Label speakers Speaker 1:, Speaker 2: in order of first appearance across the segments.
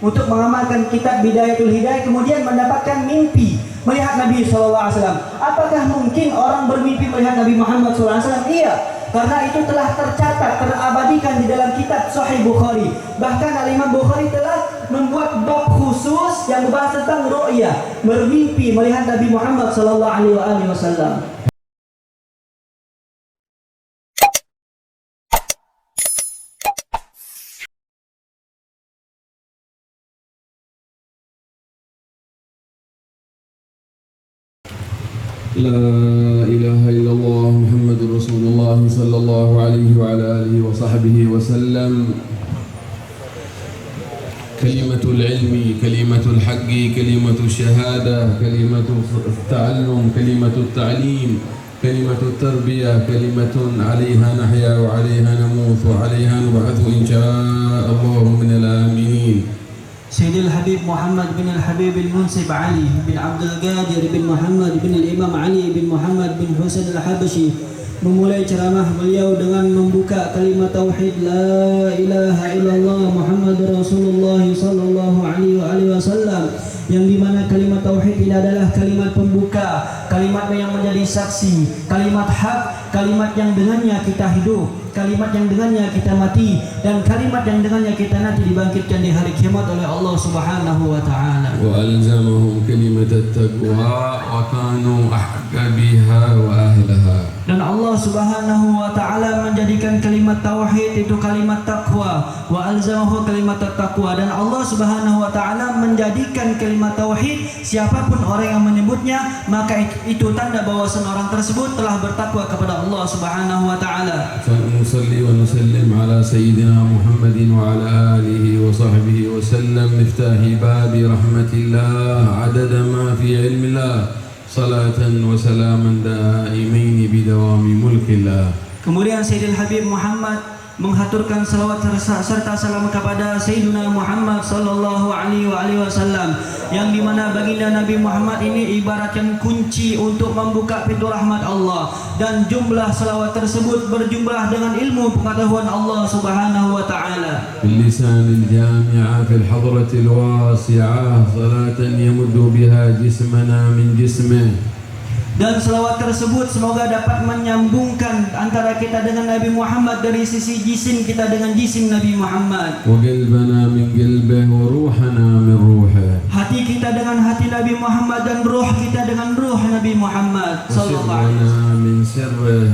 Speaker 1: untuk mengamalkan kitab Bidayatul Hidayah, kemudian mendapatkan mimpi melihat Nabi SAW. Apakah mungkin orang bermimpi melihat Nabi Muhammad SAW? Iya, karena itu telah tercatat, terabadikan di dalam kitab Sahih Bukhari. Bahkan Al-Imam Bukhari telah membuat bab khusus yang membahas tentang ru'ya, bermimpi melihat Nabi Muhammad SAW.
Speaker 2: لا إله إلا الله محمد رسول الله صلى الله عليه وعلى آله وصحبه وسلم. كلمة العلم، كلمة الحق، كلمة الشهادة، كلمة التعلم، كلمة التعليم، كلمة التربية، كلمة عليها نحيا وعليها نموت وعليها نبعث إن شاء الله من الآمنين.
Speaker 1: Sayyidil Habib Muhammad bin Al-Habib Al-Munsib Ali bin Abdul Qadir bin Muhammad bin Al-Imam Ali bin Muhammad bin Husain Al-Habashi memulai ceramah beliau dengan membuka kalimat tauhid la ilaha illallah Muhammadur Rasulullah sallallahu alaihi wasallam, yang dimana kalimat tauhid ini adalah kalimat pembuka, kalimat yang menjadi saksi, kalimat hak, kalimat yang dengannya kita hidup, kalimat yang dengannya kita mati, dan kalimat yang dengannya kita nanti dibangkitkan di hari kiamat oleh Allah Subhanahu wa taala.
Speaker 2: Wa alzamahum kalimat at-taqwa wa kanu ahqa biha wa ahlaha.
Speaker 1: Dan Allah Subhanahu wa taala menjadikan kalimat tauhid itu kalimat takwa, wa alzamahu kalimat at-taqwa, dan Allah Subhanahu wa taala menjadikan kalimat tauhid, siapapun orang yang menyebutnya maka itu tanda bahwa seorang tersebut telah bertakwa kepada Allah Subhanahu wa taala.
Speaker 2: نصلي ونسلم على سيدنا محمد وعلى آله وصحبه وسلم مفتاح باب رحمة الله عدد ما في علم الله صلاة وسلاما دائمين بدوام ملك الله.
Speaker 1: Kemudian Sayyidil Habib Muhammad menghaturkan salawat serta salam kepada Sayyidina Muhammad sallallahu alaihi wasallam, yang dimana baginda Nabi Muhammad ini ibaratkan kunci untuk membuka pintu rahmat Allah, dan jumlah salawat tersebut berjumlah dengan ilmu pengetahuan Allah Subhanahu wa taala.
Speaker 2: باللسان الجامع في الحضرة الواسعة صلاة يمد بها جسمنا من جسمه.
Speaker 1: Dan selawat tersebut semoga dapat menyambungkan antara kita dengan Nabi Muhammad dari sisi jisim kita dengan jisim Nabi Muhammad.
Speaker 2: وقلبنا من قلبه وروحنا من روحه.
Speaker 1: Hati kita dengan hati Nabi Muhammad dan ruh kita dengan ruh Nabi Muhammad sallallahu alaihi wasallam.
Speaker 2: من سره.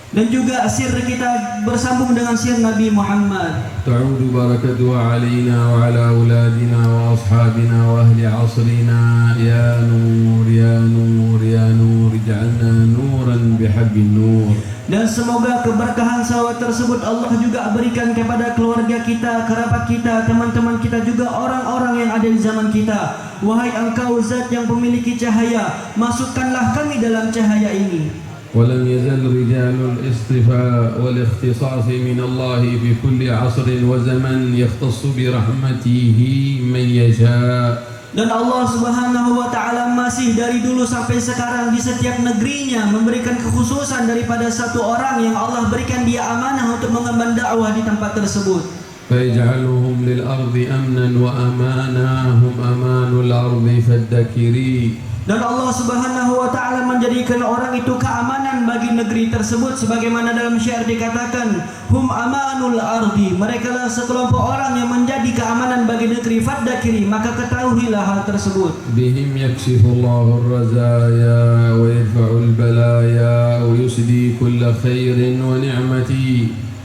Speaker 1: Dan juga sir kita bersambung dengan sir Nabi Muhammad.
Speaker 2: تعود بركتها علينا وعلى أولادنا وأصحابنا وأهل عصرنا يا نور يا نور يا نور اجعلنا نورا بحق النور.
Speaker 1: Dan semoga keberkahan salawat tersebut Allah juga berikan kepada keluarga kita, kerabat kita, teman-teman kita, juga orang-orang yang ada di zaman kita. Wahai Engkau zat yang memiliki cahaya, masukkanlah kami dalam cahaya ini.
Speaker 2: ولم يزل رجال الاصطفاء والاختصاص من الله في كل عصر وزمن يختص برحمته من يشاء.
Speaker 1: Dan Allah Subhanahu wa taala masih dari dulu sampai sekarang di setiap negerinya memberikan kekhususan daripada satu orang yang Allah berikan dia amanah untuk mengemban dakwah di tempat tersebut.
Speaker 2: فيجعلهم للأرض أمنا وأمانا هم أمان الأرض فادكري.
Speaker 1: Dan Allah Subhanahu wa taala menjadikan orang itu keamanan bagi negeri tersebut, sebagaimana dalam syair dikatakan hum amanul ardi, mereka lah sekelompok orang yang menjadi keamanan bagi negeri. Fadzakiri, maka ketahuilah hal tersebut.
Speaker 2: بهم يكشف الله الرزايا ويدفع البلايا ويسدي كل خير ونعمة.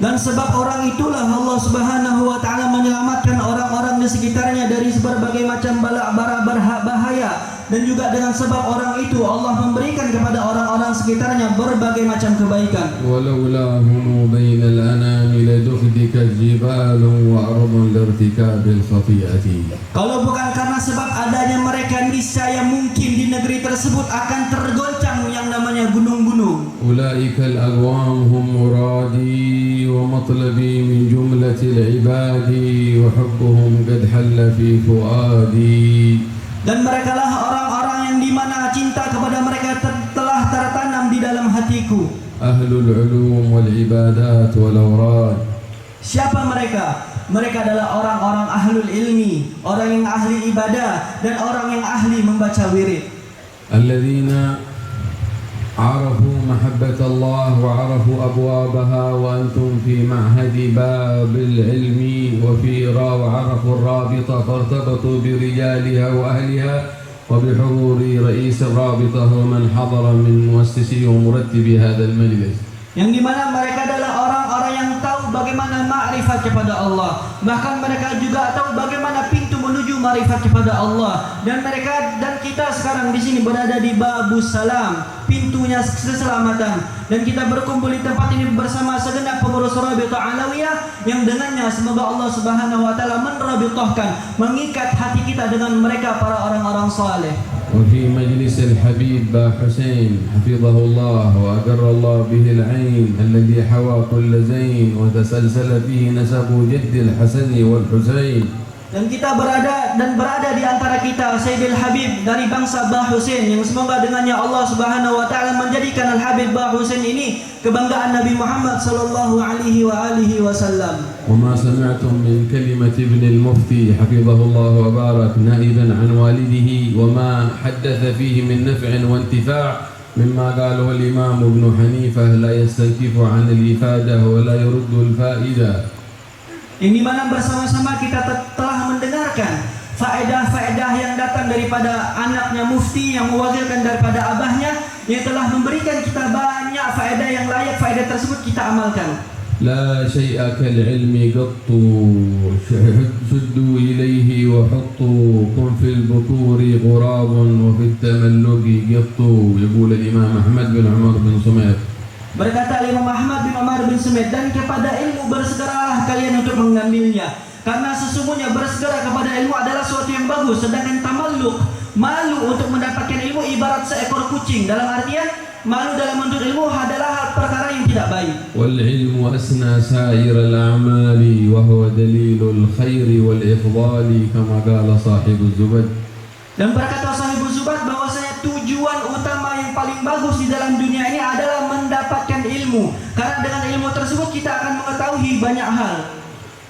Speaker 1: Dan sebab orang itulah Allah Subhanahu wa taala menyelamatkan orang-orang di sekitarnya dari berbagai macam bala bahaya, dan juga dengan sebab orang itu Allah memberikan kepada orang-orang sekitarnya berbagai macam kebaikan.
Speaker 2: ولولاهم بين الأنام لدخدكت جبال وأرض لارتكاب الخطيئة.
Speaker 1: Kalau bukan karena sebab adanya mereka, niscaya mungkin di negeri tersebut akan tergoncang yang namanya gunung-gunung.
Speaker 2: أولئك الأقوام هم مرادي ومطلبي من جملة العباد وحبهم قد حل في فؤادي.
Speaker 1: Dan merekalah orang-orang yang dimana cinta kepada mereka telah tertanam di dalam hatiku.
Speaker 2: أهل العلوم والعبادات والأوراد.
Speaker 1: Siapa mereka? Mereka adalah orang-orang ahlul ilmi, orang yang ahli ibadah, dan orang yang ahli membaca wirid.
Speaker 2: الذين عرفوا محبة الله وعرفوا أبوابها وأنتم في معهد باب العلم وعرفوا الرابطة فارتبطوا برجالها وأهلها وبحضور رئيس الرابطة ومن حضر من مؤسسي ومرتبي هذا المجلس.
Speaker 1: Yang dimana mereka adalah orang-orang yang tahu bagaimana ma'rifat kepada Allah. Bahkan mereka juga tahu bagaimana pintu menuju ma'rifat kepada Allah. Dan mereka dan kita sekarang di sini berada di Babus Salam, pintunya keselamatan. Dan kita berkumpul di tempat ini bersama segenap pengurus Rabithah Alawiyah yang dengannya semoga Allah Subhanahu wa taala menrabithahkan, mengikat hati kita dengan mereka para orang-orang saleh.
Speaker 2: وفي مجلس الحبيب با حسين حفظه الله وأقر الله به العين الذي حوى كل زين وتسلسل فيه نسب جد الحسن والحسين.
Speaker 1: Dan kita berada di antara kita Sayyidil Habib dari bangsa Bah Husain yang semoga dengannya Allah Subhanahu wa taala menjadikan Al-Habib Bah Husain ini kebanggaan Nabi Muhammad sallallahu alaihi wa alihi wasallam.
Speaker 2: وما سمعتم من كلمة ابن المفتي حفظه الله وبارك نائبا عن والده وما حدث فيه من نفع وانتفاع مما قاله الإمام ابن حنيفة لا يستنكف عن الإفادة ولا يرد الفائدة.
Speaker 1: Yang dimana bersama-sama kita telah mendengarkan faedah-faedah yang datang daripada anaknya mufti yang mewakilkan daripada abahnya yang telah memberikan kita banyak faedah yang layak faedah tersebut kita amalkan.
Speaker 2: لا شيء كالعلم قط شدوا إليه وحطوا كن في البطور غراب وفي التملق قط يقول الإمام أحمد بن عمر بن سمير.
Speaker 1: Berkata Imam Ahmad bin Umar bin Sumait, dan kepada ilmu bersegeralah kalian untuk mengambilnya, karena sesungguhnya bersegera kepada ilmu adalah suatu yang bagus, sedangkan tamalluk, malu untuk mendapatkan ilmu ibarat seekor kucing, dalam artian malu dalam menuntut ilmu adalah perkara yang tidak baik.
Speaker 2: والعلم أسنى سائر الأعمال وهو دليل الخير والإفضال كما قال صاحب الزبد.
Speaker 1: Dan berkata Sahibul Zubat bahwasanya tujuan utama yang paling bagus di dalam dunia ini adalah mendapatkan ilmu. Karena dengan ilmu tersebut kita akan mengetahui banyak hal.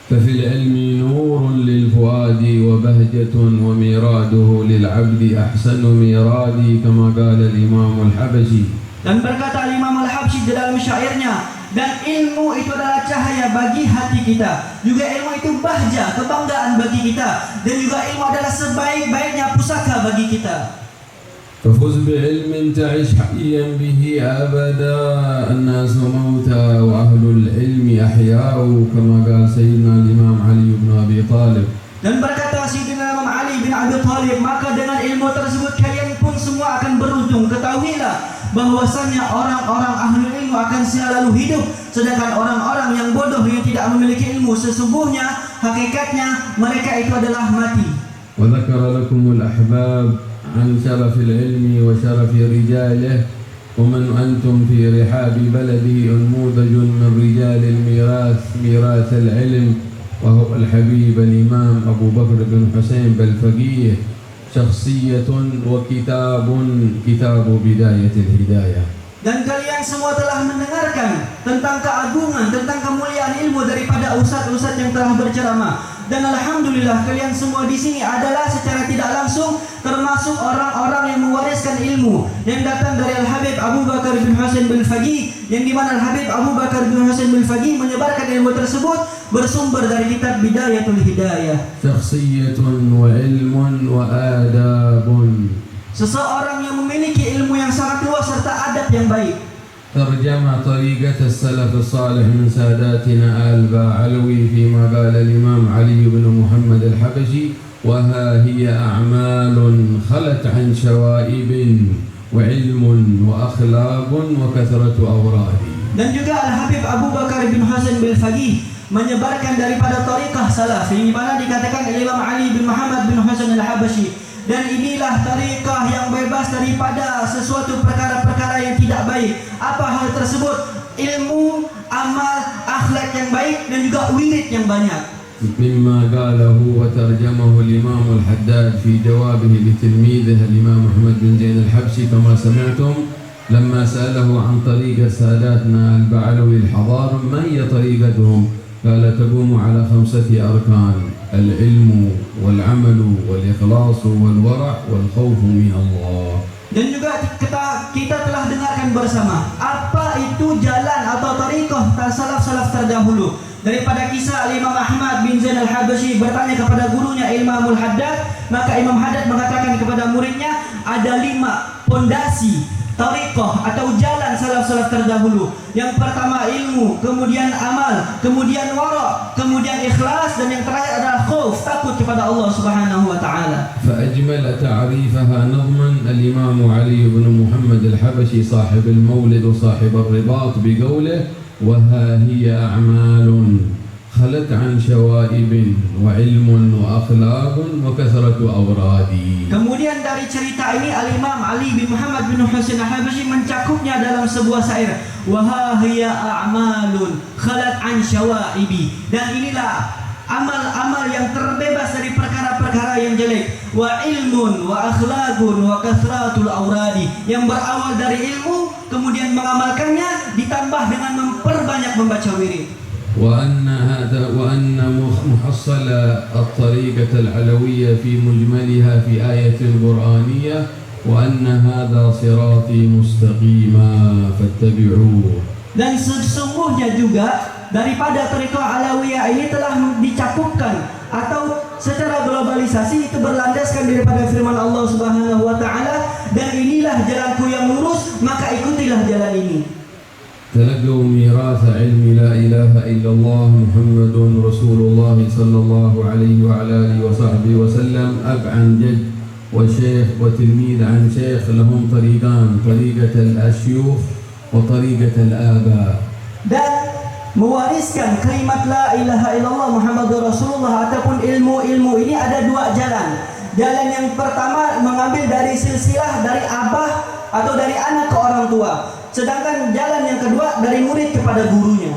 Speaker 2: ففي العلم نور للفؤاد وبهجة وميراده للعبد أحسن ميراد كما قال الإمام الحبشي.
Speaker 1: Dan berkata Imam Al-Habsyi di dalam syairnya, dan ilmu itu adalah cahaya bagi hati kita. Juga ilmu itu bahja, kebanggaan bagi kita. Dan juga ilmu adalah sebaik-baiknya pusaka bagi kita.
Speaker 2: فخذ بعلم تعش حيا به أبدا الناس موتى وأهل العلم أحياء كما قال سيدنا الإمام علي بن أبي طالب.
Speaker 1: Dan berkata Sayyidina Imam Ali bin Abi Thalib, maka dengan ilmu tersebut kalian pun semua akan beruntung. Ketahuilah bahwasanya orang-orang ahli ilmu akan selalu hidup, sedangkan orang-orang yang bodoh yang tidak memiliki ilmu sesungguhnya hakikatnya mereka itu adalah mati.
Speaker 2: وذكر لكم الأحباب عن شرف العلم وشرف رجاله ومن أنتم في رحاب بلده نموذج من رجال الميراث ميراث العلم وهو الحبيب الإمام أبو بكر بن حسين بالفقيه شخصية وكتاب كتاب بداية الهداية.
Speaker 1: Dan kalian semua telah mendengarkan tentang keagungan, tentang kemuliaan ilmu daripada ustadz-ustadz yang telah berceramah. Dan alhamdulillah kalian semua di sini adalah secara tidak langsung termasuk orang-orang yang mewariskan ilmu yang datang dari Al-Habib Abu Bakar bin Husain bin Faqih, yang dimana Al-Habib Abu Bakar bin Husain bin Faqih menyebarkan ilmu tersebut bersumber dari kitab Bidayatul Hidayah.
Speaker 2: Syakhsiyatun wa ilmun wa adabun.
Speaker 1: Seseorang yang memiliki ilmu yang sangat luas serta adab yang baik.
Speaker 2: ترجمة طريقة السلف الصالح من ساداتنا آل باعلوي فيما قال الإمام علي بن محمد الحبشي وها هي أعمال خلت عن شوائب وعلم وأخلاق وكثرة أوراد.
Speaker 1: Dan juga Al-Habib Abu Bakar bin Husain bin Faqih menyebarkan daripada tariqah salaf yang mana dikatakan Imam Ali bin Muhammad bin Husain al-Habashi. Dan inilah tariqah yang bebas daripada sesuatu perkara-perkara yang tidak baik. Apa hal tersebut? Ilmu, amal, akhlak yang baik dan juga wirid yang banyak.
Speaker 2: مما قاله وترجمه الإمام الحداد في جوابه لتلميذه الإمام محمد بن زين الحبشي كما سمعتم لما سأله عن طريقة ساداتنا البعلوي الحضار ما هي طريقتهم؟ قال تقوم على 5 أركان. العلم والعمل والإخلاص والورع والخوف من الله.
Speaker 1: Dan juga kita telah dengarkan bersama apa itu jalan atau tariqah salaf terdahulu. Daripada kisah Imam Ahmad bin Zain al-Habasyi bertanya kepada gurunya Imamul Haddad, maka Imam Haddad mengatakan kepada muridnya ada 5 pondasi tariqah atau jalan salaf terdahulu. Yang pertama ilmu, kemudian amal, kemudian wara', kemudian ikhlas, dan yang terakhir adalah khauf, takut kepada Allah Subhanahu wa taala.
Speaker 2: فأجمل تعريفها نظما الإمام علي بن محمد الحبشي صاحب المولد وصاحب الرباط بقوله: وها هي أعمال خلت عن شوائب وعلم وأخلاق وكثرة أوراد.
Speaker 1: Kemudian dari cerita ini Al-Imam Ali bin Muhammad bin Husain al-Habasyi mencakupnya dalam sebuah syair, wa hiya a'malun khalat an syawaibi, dan inilah amal-amal yang terbebas dari perkara-perkara yang jelek, wa ilmun wa akhlaqun wa kathratul auradi, yang berawal dari ilmu kemudian mengamalkannya ditambah dengan memperbanyak membaca wirid.
Speaker 2: وأن محصل الطريقة العلوية في مجملها في آية قرآنية: وأن هذا صراطي مستقيما فاتبعوه. Dan
Speaker 1: sesungguhnya juga daripada tariqah alawiyah ini telah dicakupkan atau secara globalisasi itu berlandaskan daripada firman Allah Subhanahu wa taala, dan inilah jalanku yang lurus, maka ikutilah jalan ini.
Speaker 2: تلقوا ميراث علم لا إله إلا الله محمد رسول الله صلى الله عليه وعلى آله وصحبه وسلم أب عن جد وشيخ وتلميذ عن شيخ، لهم طريقان: طريقة الأشيوخ وطريقة الآباء.
Speaker 1: Dan mewariskan kalimat la ilaha illallah Muhammadur Rasulullah ataupun ilmu ini ada 2 jalan. Jalan yang pertama mengambil dari silsilah dari abah atau dari anak ke orang tua. Sedangkan jalan yang kedua dari murid kepada gurunya.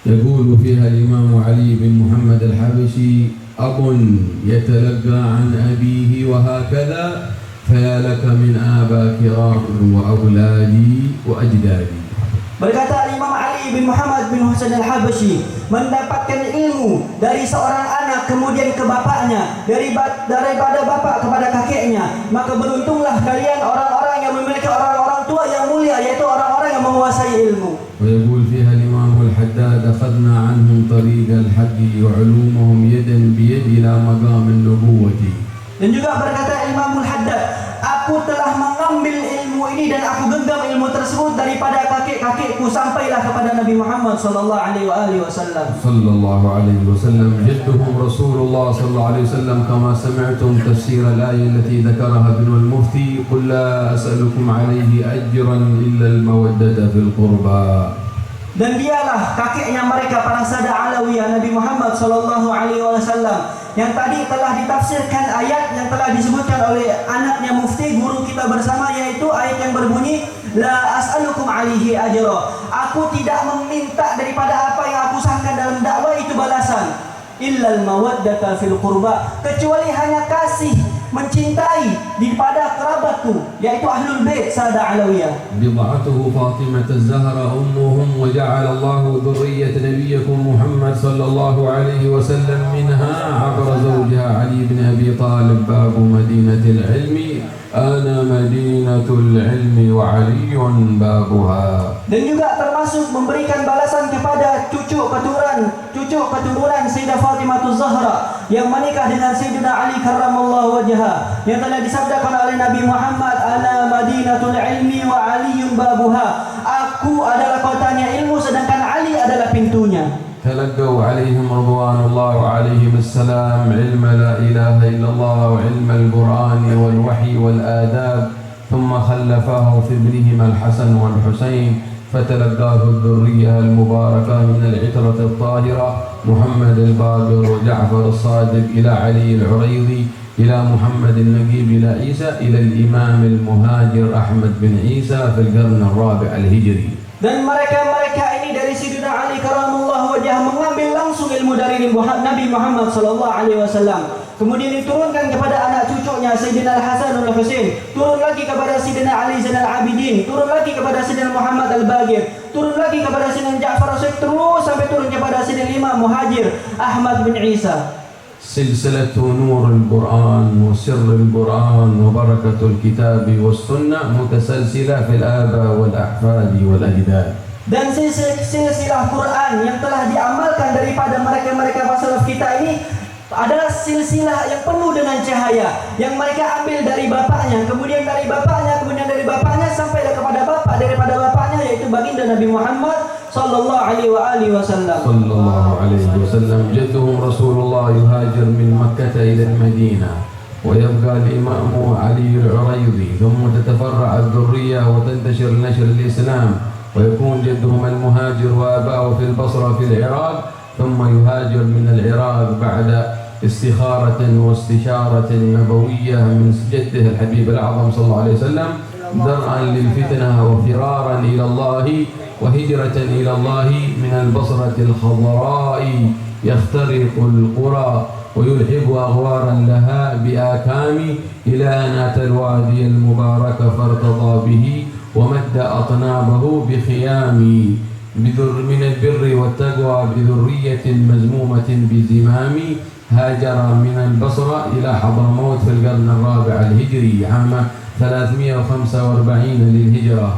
Speaker 2: يقول فيها الإمام علي بن محمد الحبشي: أب يتلقى عن أبيه وهكذا، فيا لك من آباء كرام وأولادي وأجدادي.
Speaker 1: Berkata Imam Ali bin Muhammad bin Husain al-Habasyi, mendapatkan ilmu dari seorang anak kemudian ke bapaknya, daripada bapak kepada kakeknya, maka beruntunglah kalian orang-orang yang memiliki orang-orang tua yang mulia, yaitu orang-orang yang menguasai ilmu.
Speaker 2: ويقول فيها الإمام الحداد: أخذنا عنهم طريق الحق وعلومهم يدا بيد إلى مقام النبوة.
Speaker 1: Dan juga berkata Imamul Haddad, aku telah mengambil ilmu ini dan aku genggam ilmu tersebut daripada kakek-kakekku sampailah kepada Nabi Muhammad sallallahu alaihi wasallam.
Speaker 2: sallallahu alaihi wasallam jadduhum Rasulullah sallallahu alaihi wasallam, kama sami'tum tafsir al-ayah allati dzakaraha ibn al-Mufti: qul la as'alukum alaihi ajran illa al-mawaddata fil qurba.
Speaker 1: Dan dialah kakeknya mereka para sada alawiyah Nabi Muhammad sallallahu alaihi wasallam yang tadi telah ditafsirkan ayat yang telah disebutkan oleh anaknya Mufti, guru kita bersama, yaitu ayat yang berbunyi la as'alukum alaihi ajra. Aku tidak meminta daripada apa yang aku sahkan dalam dakwah itu balasan, illal mawaddata fil qurba, kecuali hanya kasih, mencintai daripada kerabatku, yaitu ahlul bait sada alawiyah.
Speaker 2: بضعته فاطمة الزهراء أمهم، وجعل الله ذرية نبيكم محمد صلى الله عليه وسلم منها عبر زوجها علي بن أبي طالب. باب مدينة العلم، أنا مدينة العلم وعلي بابها.
Speaker 1: Dan juga termasuk memberikan balasan kepada cucu keturunan Sayyidah Fatimah Zahra yang menikah dengan Sayyidina Ali karramallahu wajhah, yang telah disabdakan oleh Nabi Muhammad, ana madinatul ilmi wa aliyun babuha, aku adalah kotanya ilmu sedangkan Ali adalah pintunya.
Speaker 2: تلقوا عليهم رضوان الله عليهم السلام علم لا إله إلا الله وعلم القرآن والوحي والآداب، ثم خلفاه في ابنهما الحسن والحسين، فتلقاه الذرية المباركة من العترة الطاهرة محمد الباقر وجعفر الصادق إلى علي العريضي إلى محمد النجيب إلى عيسى إلى الإمام المهاجر أحمد بن عيسى في القرن الرابع الهجري.
Speaker 1: Dan mereka ini dari Sayyidina Ali karramallahu wajhah mengambil langsung ilmu dari Nabi Muhammad sallallahu alaihi wasallam. Kemudian diturunkan kepada anak cucunya Sayyidina Al-Hasan Al-Husain, turun lagi kepada Sayyidina Ali Zainal Abidin, turun lagi kepada Sayyidina Muhammad Al-Baqir, turun lagi kepada Sayyidina Ja'far As-Sadiq, terus sampai turun kepada Sayyidina Imam Muhajir Ahmad bin Isa.
Speaker 2: سلسلة نور القرآن وسر القرآن وبركة الكتاب والسنة متسلسلة في الآباء والأحفاد والأجداد.
Speaker 1: Dan silsilah Quran yang telah diamalkan daripada mereka-mereka salaf kita ini adalah silsilah yang penuh dengan cahaya yang mereka ambil dari bapaknya, kemudian dari bapaknya, kemudian dari bapaknya sampai kepada bapak daripada bapaknya, yaitu baginda Nabi Muhammad sallallahu alaihi wasallam.
Speaker 2: Sallallahu alaihi wasallam. Jadduhum Rasulullah yuhajir min Makkah ila al-Madinah ويبقى الإمام علي العريضي ثم تتفرع الذرية وتنتشر نشر الإسلام ويكون جدهم المهاجر وآباؤه في البصرة في العراق ثم يهاجر من العراق بعد استخارة واستشارة نبوية من جده الحبيب الأعظم صلى الله عليه وسلم درءا للفتنة وفرارا إلى الله وهجرة إلى الله من البصرة الخضراء يخترق القرى ويلحب أغوارا لها بآكام إلى أن أتى الوادي المبارك فارتضى به ومد أطنابه بخيام من البر والتقوى بذرية مزمومة بزمام هاجر من البصرة إلى حضرموت في القرن الرابع الهجري عام 345 للهجرة.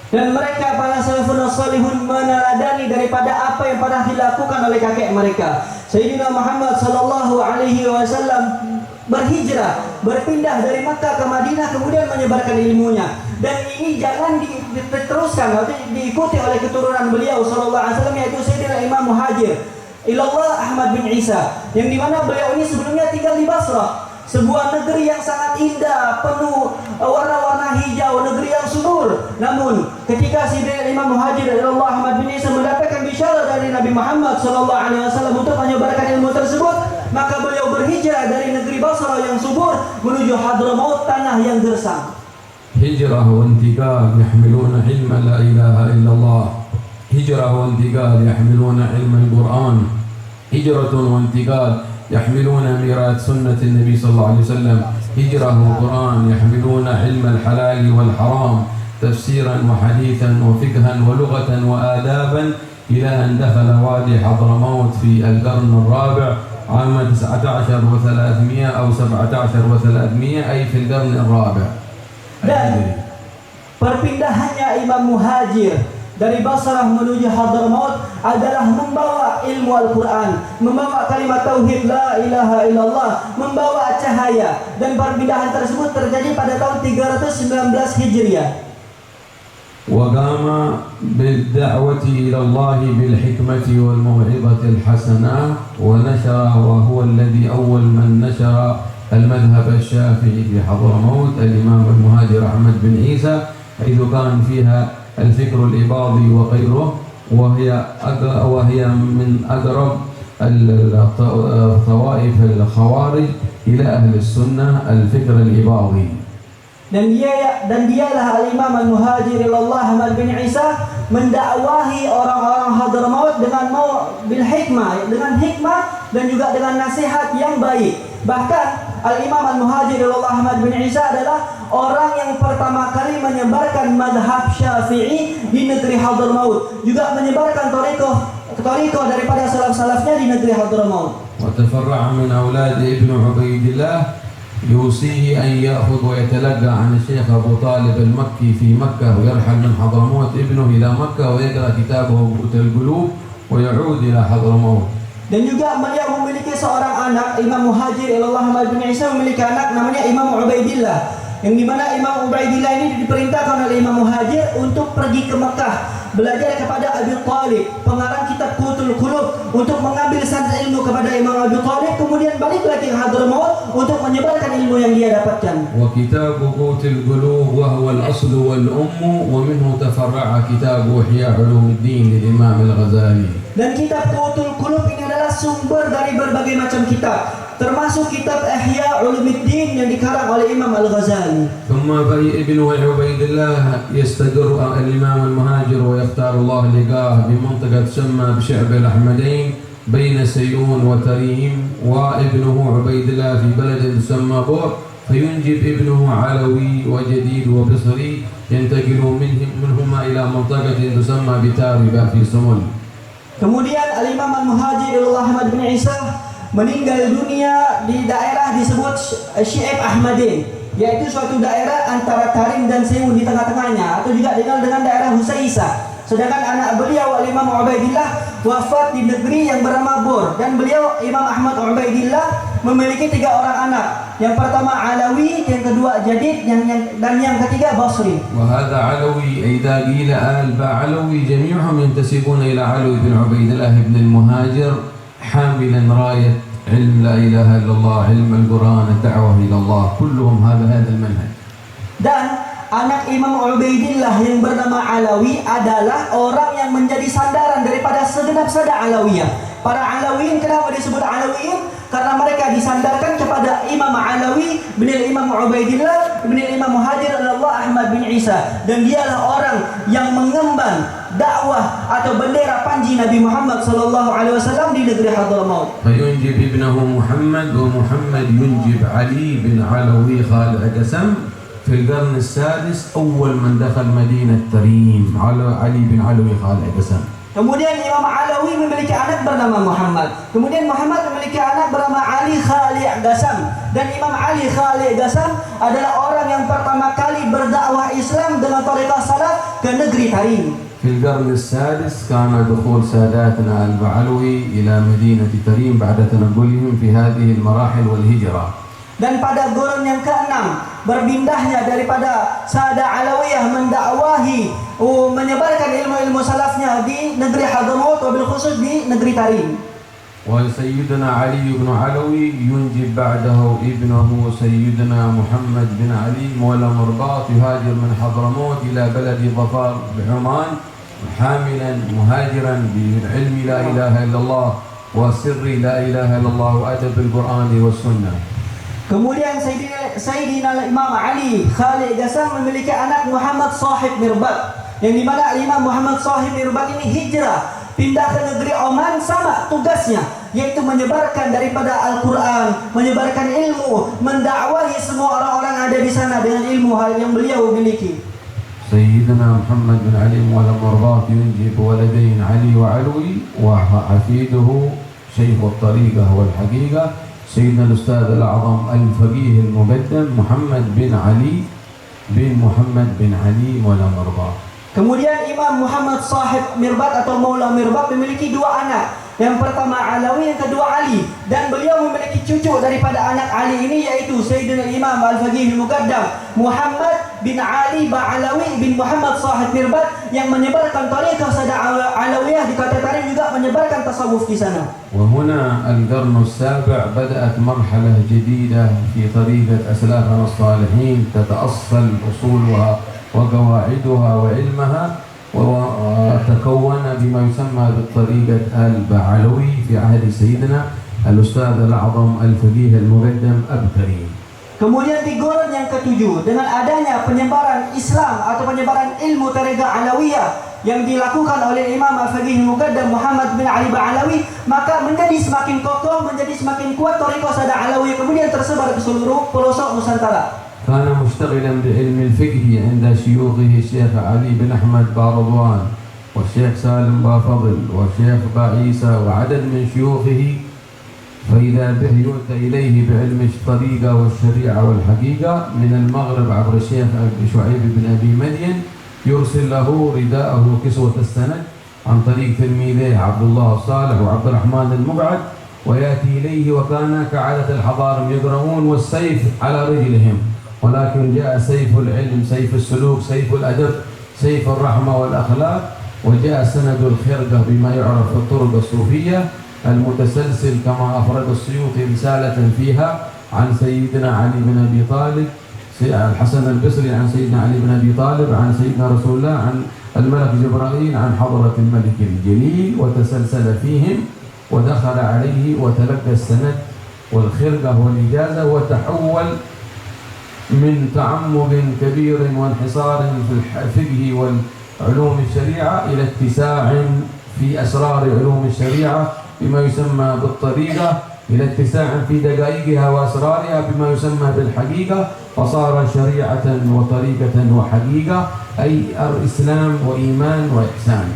Speaker 1: Dan mereka para salafun salihun meneladani daripada apa yang pernah dilakukan oleh kakek mereka. Sayyidina Muhammad sallallahu alaihi wasallam berhijrah, berpindah dari Makkah ke Madinah, kemudian menyebarkan ilmunya. Dan ini jangan diteruskan atau diikuti oleh keturunan beliau sallallahu alaihi wasallam, yaitu Sayyidina Imam Muhajir ilallah Ahmad bin Isa, yang dimana beliau ini sebelumnya tinggal di Basrah, sebuah negeri yang sangat indah, penuh warna-warna hijau, negeri yang subur. Namun ketika Sayyidina Imam Muhajir ilallah Ahmad bin Isa mendapatkan bisyarah dari Nabi Muhammad sallallahu alaihi wasallam untuk menyebarkan ilmu tersebut, maka beliau berhijrah dari negeri Basrah yang subur menuju Hadramaut, tanah yang gersang.
Speaker 2: هجرة وانتقال يحملون علم لا إله إلا الله. هجرة وانتقال يحملون علم القرآن. هجرة وانتقال يحملون ميراث سنة النبي صلى الله عليه وسلم. هجرة وقرآن يحملون علم الحلال والحرام تفسيرا وحديثا وفقها ولغة وآدابا إلى أن دخل وادي حضرموت في القرن الرابع عام 19 و300 أو 17 و300 أي في القرن الرابع.
Speaker 1: Dan perpindahannya Imam Muhajir dari Basrah menuju Hadramaut adalah membawa ilmu Al-Quran, membawa kalimat tauhid la ilaha illallah, membawa cahaya. Dan perpindahan tersebut terjadi pada tahun 319 Hijriah.
Speaker 2: وقام بالدعوة إلى الله بالحكمة والموعظة الحسنة ونشر، وهو الذي أول من نشر المذهب الشافعي في حضرموت الإمام المهاجر أحمد بن عيسى، حيث كان فيها الفكر الإباضي وغيره، وهي من أقرب الطوائف الخوارج إلى أهل السنة الفكر الإباضي.
Speaker 1: Dan dialah Al-Imam Al-Muhajir ilallah Ahmad bin Isa mendakwahi orang-orang Hadramaut dengan bil hikmah, dengan hikmah dan juga dengan nasihat yang baik. Bahkan Al-Imam Al-Muhajir ilallah Ahmad bin Isa adalah orang yang pertama kali menyebarkan madhab Syafi'i di negeri Hadramaut, juga menyebarkan thariqah daripada salaf-salafnya di negeri Hadramaut.
Speaker 2: وتفرع من أولاد ابن عبيد الله يوصيه أن يأخذ ويتلقى عن الشيخ أبو طالب المكي في مكة ويرحل من حضرموت ابنه إلى مكة ويقرأ كتابه قوت القلوب ويعود إلى حضرموت.
Speaker 1: Dan juga beliau memiliki seorang anak, Imam Muhajir ilallah Ahmad bin Isa memiliki anak namanya Imam Ubaidillah, yang dimana Imam Ubaidillah ini diperintahkan oleh Imam Muhajir untuk pergi ke Mekah, belajar kepada Abi Talib, pengarang kitab Qutul Qulub, untuk mengambil sanad ilmu kepada Imam Abi Talib, kemudian balik lagi ke Hadramaut untuk menyebarkan ilmu yang dia dapatkan.
Speaker 2: وكتاب قوت القلوب وهو الأصل والأم ومنه تفرع كتاب إحياء علوم الدين للإمام الغزالي. Dan kitab Qutul Qulub ini adalah sumber dari berbagai macam kitab, termasuk kitab Ihya Ulumuddin yang dikarang oleh Imam Al-Ghazali. ثم ابن عبيد الله يستقر الإمام المهاجر ويختار الله لقاه بمنطقة تسمى بشعب الأحمدين بين سيئون وتريم، وابنه عبيد الله في بلد تسمى بور، فينجب ابنه علوي وجديد وبصري ينتقل منهما إلى منطقة تسمى بتاربة في سمل.
Speaker 1: Kemudian Al-Imam Al-Muhajir ilallah Ahmad bin Isa meninggal dunia di daerah disebut Syi'ab Ahmadin, yaitu suatu daerah antara Tarim dan Sewu di tengah-tengahnya, atau juga dikenal dengan daerah Husaisah. Sedangkan anak beliau Imam Ubaidillah wafat di negeri yang bernama Bor, dan beliau Imam Ahmad Ubaidillah memiliki 3 orang anak. Yang pertama Alawi, yang kedua Jadid, dan yang ketiga Basri.
Speaker 2: وهذا علوي إذا قيل آل بعلوي جميعهم ينتسبون إلى علوي بن عبيد الله بن المهاجر حاملا راية علم لا إله إلا الله، علم القرآن، الدعوة إلى الله، كلهم هذا المنهج.
Speaker 1: Dan anak Imam Ubaidillah yang bernama Alawi adalah orang yang menjadi sandaran daripada segenap sada Alawiyah. Para Alawiyin, kenapa disebut Alawiyin? Karena mereka disandarkan kepada Imam Alawi bin Imam Ubaidillah bin Imam Muhajir Allah Ahmad bin Isa, dan dialah orang yang mengemban dakwah atau bendera panji Nabi Muhammad SAW di negeri Hadramaut.
Speaker 2: فينجب ابنه محمد، ومحمد ينجب علي بن علوي خالع قسم في القرن السادس، أول من دخل مدينة تريم علي بن علوي خالع قسم.
Speaker 1: Kemudian Imam Alawi memiliki anak bernama Muhammad. Kemudian Muhammad memiliki anak bernama Ali Khali' Gasam. Dan Imam Ali Khali' Gasam adalah orang yang pertama kali berdakwah Islam dengan thariqah salaf ke negeri Tarim.
Speaker 2: في القرن السادس كان دخول ساداتنا البعلوي إلى مدينة تريم بعد تنقلهم في هذه المراحل والهجرة.
Speaker 1: Dan pada golongan yang ke-6 berpindahnya daripada Sada Alawiyah mendakwahi menyebarkan ilmu-ilmu salafnya di negeri Hadramaut, wabil khusus di negeri Tarim.
Speaker 2: وسيدنا علي بن علوي ينجب بعده ابنه سيدنا محمد بن علي مولى مرباط، يهاجر من حضرموت إلى بلد ظفار بعمان حاملا مهاجرا بالعلم لا إله إلا الله وسر لا إله إلا الله وأدب القرآن والسنة.
Speaker 1: Kemudian Sayyidina Imam Ali Khali' Gasam memiliki anak Muhammad Sahib Mirbat, yang dimana Imam Muhammad Sahib Mirbat ini hijrah pindah ke negeri Oman, sama tugasnya yaitu menyebarkan daripada Al-Quran, menyebarkan ilmu, mendakwahi semua orang-orang ada di sana dengan ilmu hal yang beliau miliki.
Speaker 2: سيدنا محمد بن علي مولى مرباط ينجب ولدين علي وعلوي، وحفيده شيخ الطريقة والحقيقة سيدنا الأستاذ الأعظم الفقيه المقدم محمد بن علي بن محمد بن علي مولى مرباط.
Speaker 1: Kemudian Imam Muhammad Sahib Mirbat atau Maula Mirbat memiliki 2 anak. Yang pertama Alawi, yang kedua Ali. Dan beliau memiliki cucu daripada anak Ali ini, yaitu Sayyidina Imam Al-Faqih Al-Muqaddam Muhammad bin Ali Ba'alawi bin Muhammad Sahib Mirbat, yang menyebarkan tariqah Sada Alawiyah di kota Tarim, juga menyebarkan tasawuf di sana.
Speaker 2: وهنا القرن السابع بدأت مرحلة جديدة في طريقة أسلافنا الصالحين تتأصل أصولها وقواعدها وعلمها، وتكون بما يسمى بالطريقة البعلوي في عهد سيدنا الأستاذ الأعظم الفقيه المقدم أبو كريم.
Speaker 1: Kemudian di golongan yang ke-7, dengan adanya penyebaran Islam atau penyebaran ilmu tariqah Alawiyah yang dilakukan oleh Imam Al-Faqih Al-Muqaddam Muhammad bin Ali Ba'alawi, maka menjadi semakin kokoh, menjadi semakin kuat tariqah Sada Alawiyah, kemudian tersebar ke seluruh pelosok Nusantara.
Speaker 2: كان مشتغلا بعلم الفقه عند شيوخه الشيخ علي بن أحمد بارضوان والشيخ سالم بافضل والشيخ بعيسى وعدد من شيوخه، فإذا به يؤتى إليه بعلم الطريقة والشريعة والحقيقة من المغرب عبر الشيخ شعيب بن أبي مدين، يرسل له رداءه كسوة السند عن طريق تلميذه عبد الله الصالح وعبد الرحمن المقعد، ويأتي إليه وكان كعادة الحضارم يقرؤون والسيف على رجلهم، ولكن جاء سيف العلم، سيف السلوك، سيف الأدب، سيف الرحمة والأخلاق، وجاء سند الخرقة بما يعرف في الطرق الصوفية المتسلسل كما أفرد السيوطي رسالة فيها عن سيدنا علي بن أبي طالب، الحسن البصري عن سيدنا علي بن أبي طالب، عن سيدنا رسول الله، عن الملك جبرائيل، عن حضرة الملك الجليل، وتسلسل فيهم ودخل عليه وتلقى السند والخرقة والإجازة، وتحول من تعمق كبير وانحصار في الفقه والعلوم الشريعة إلى اتساع في أسرار علوم الشريعة بما يسمى بالطريقة، إلى اتساع في دقائقها وأسرارها بما يسمى بالحقيقة، فصار شريعة وطريقة وحقيقة، أي الإسلام وإيمان وإحسان.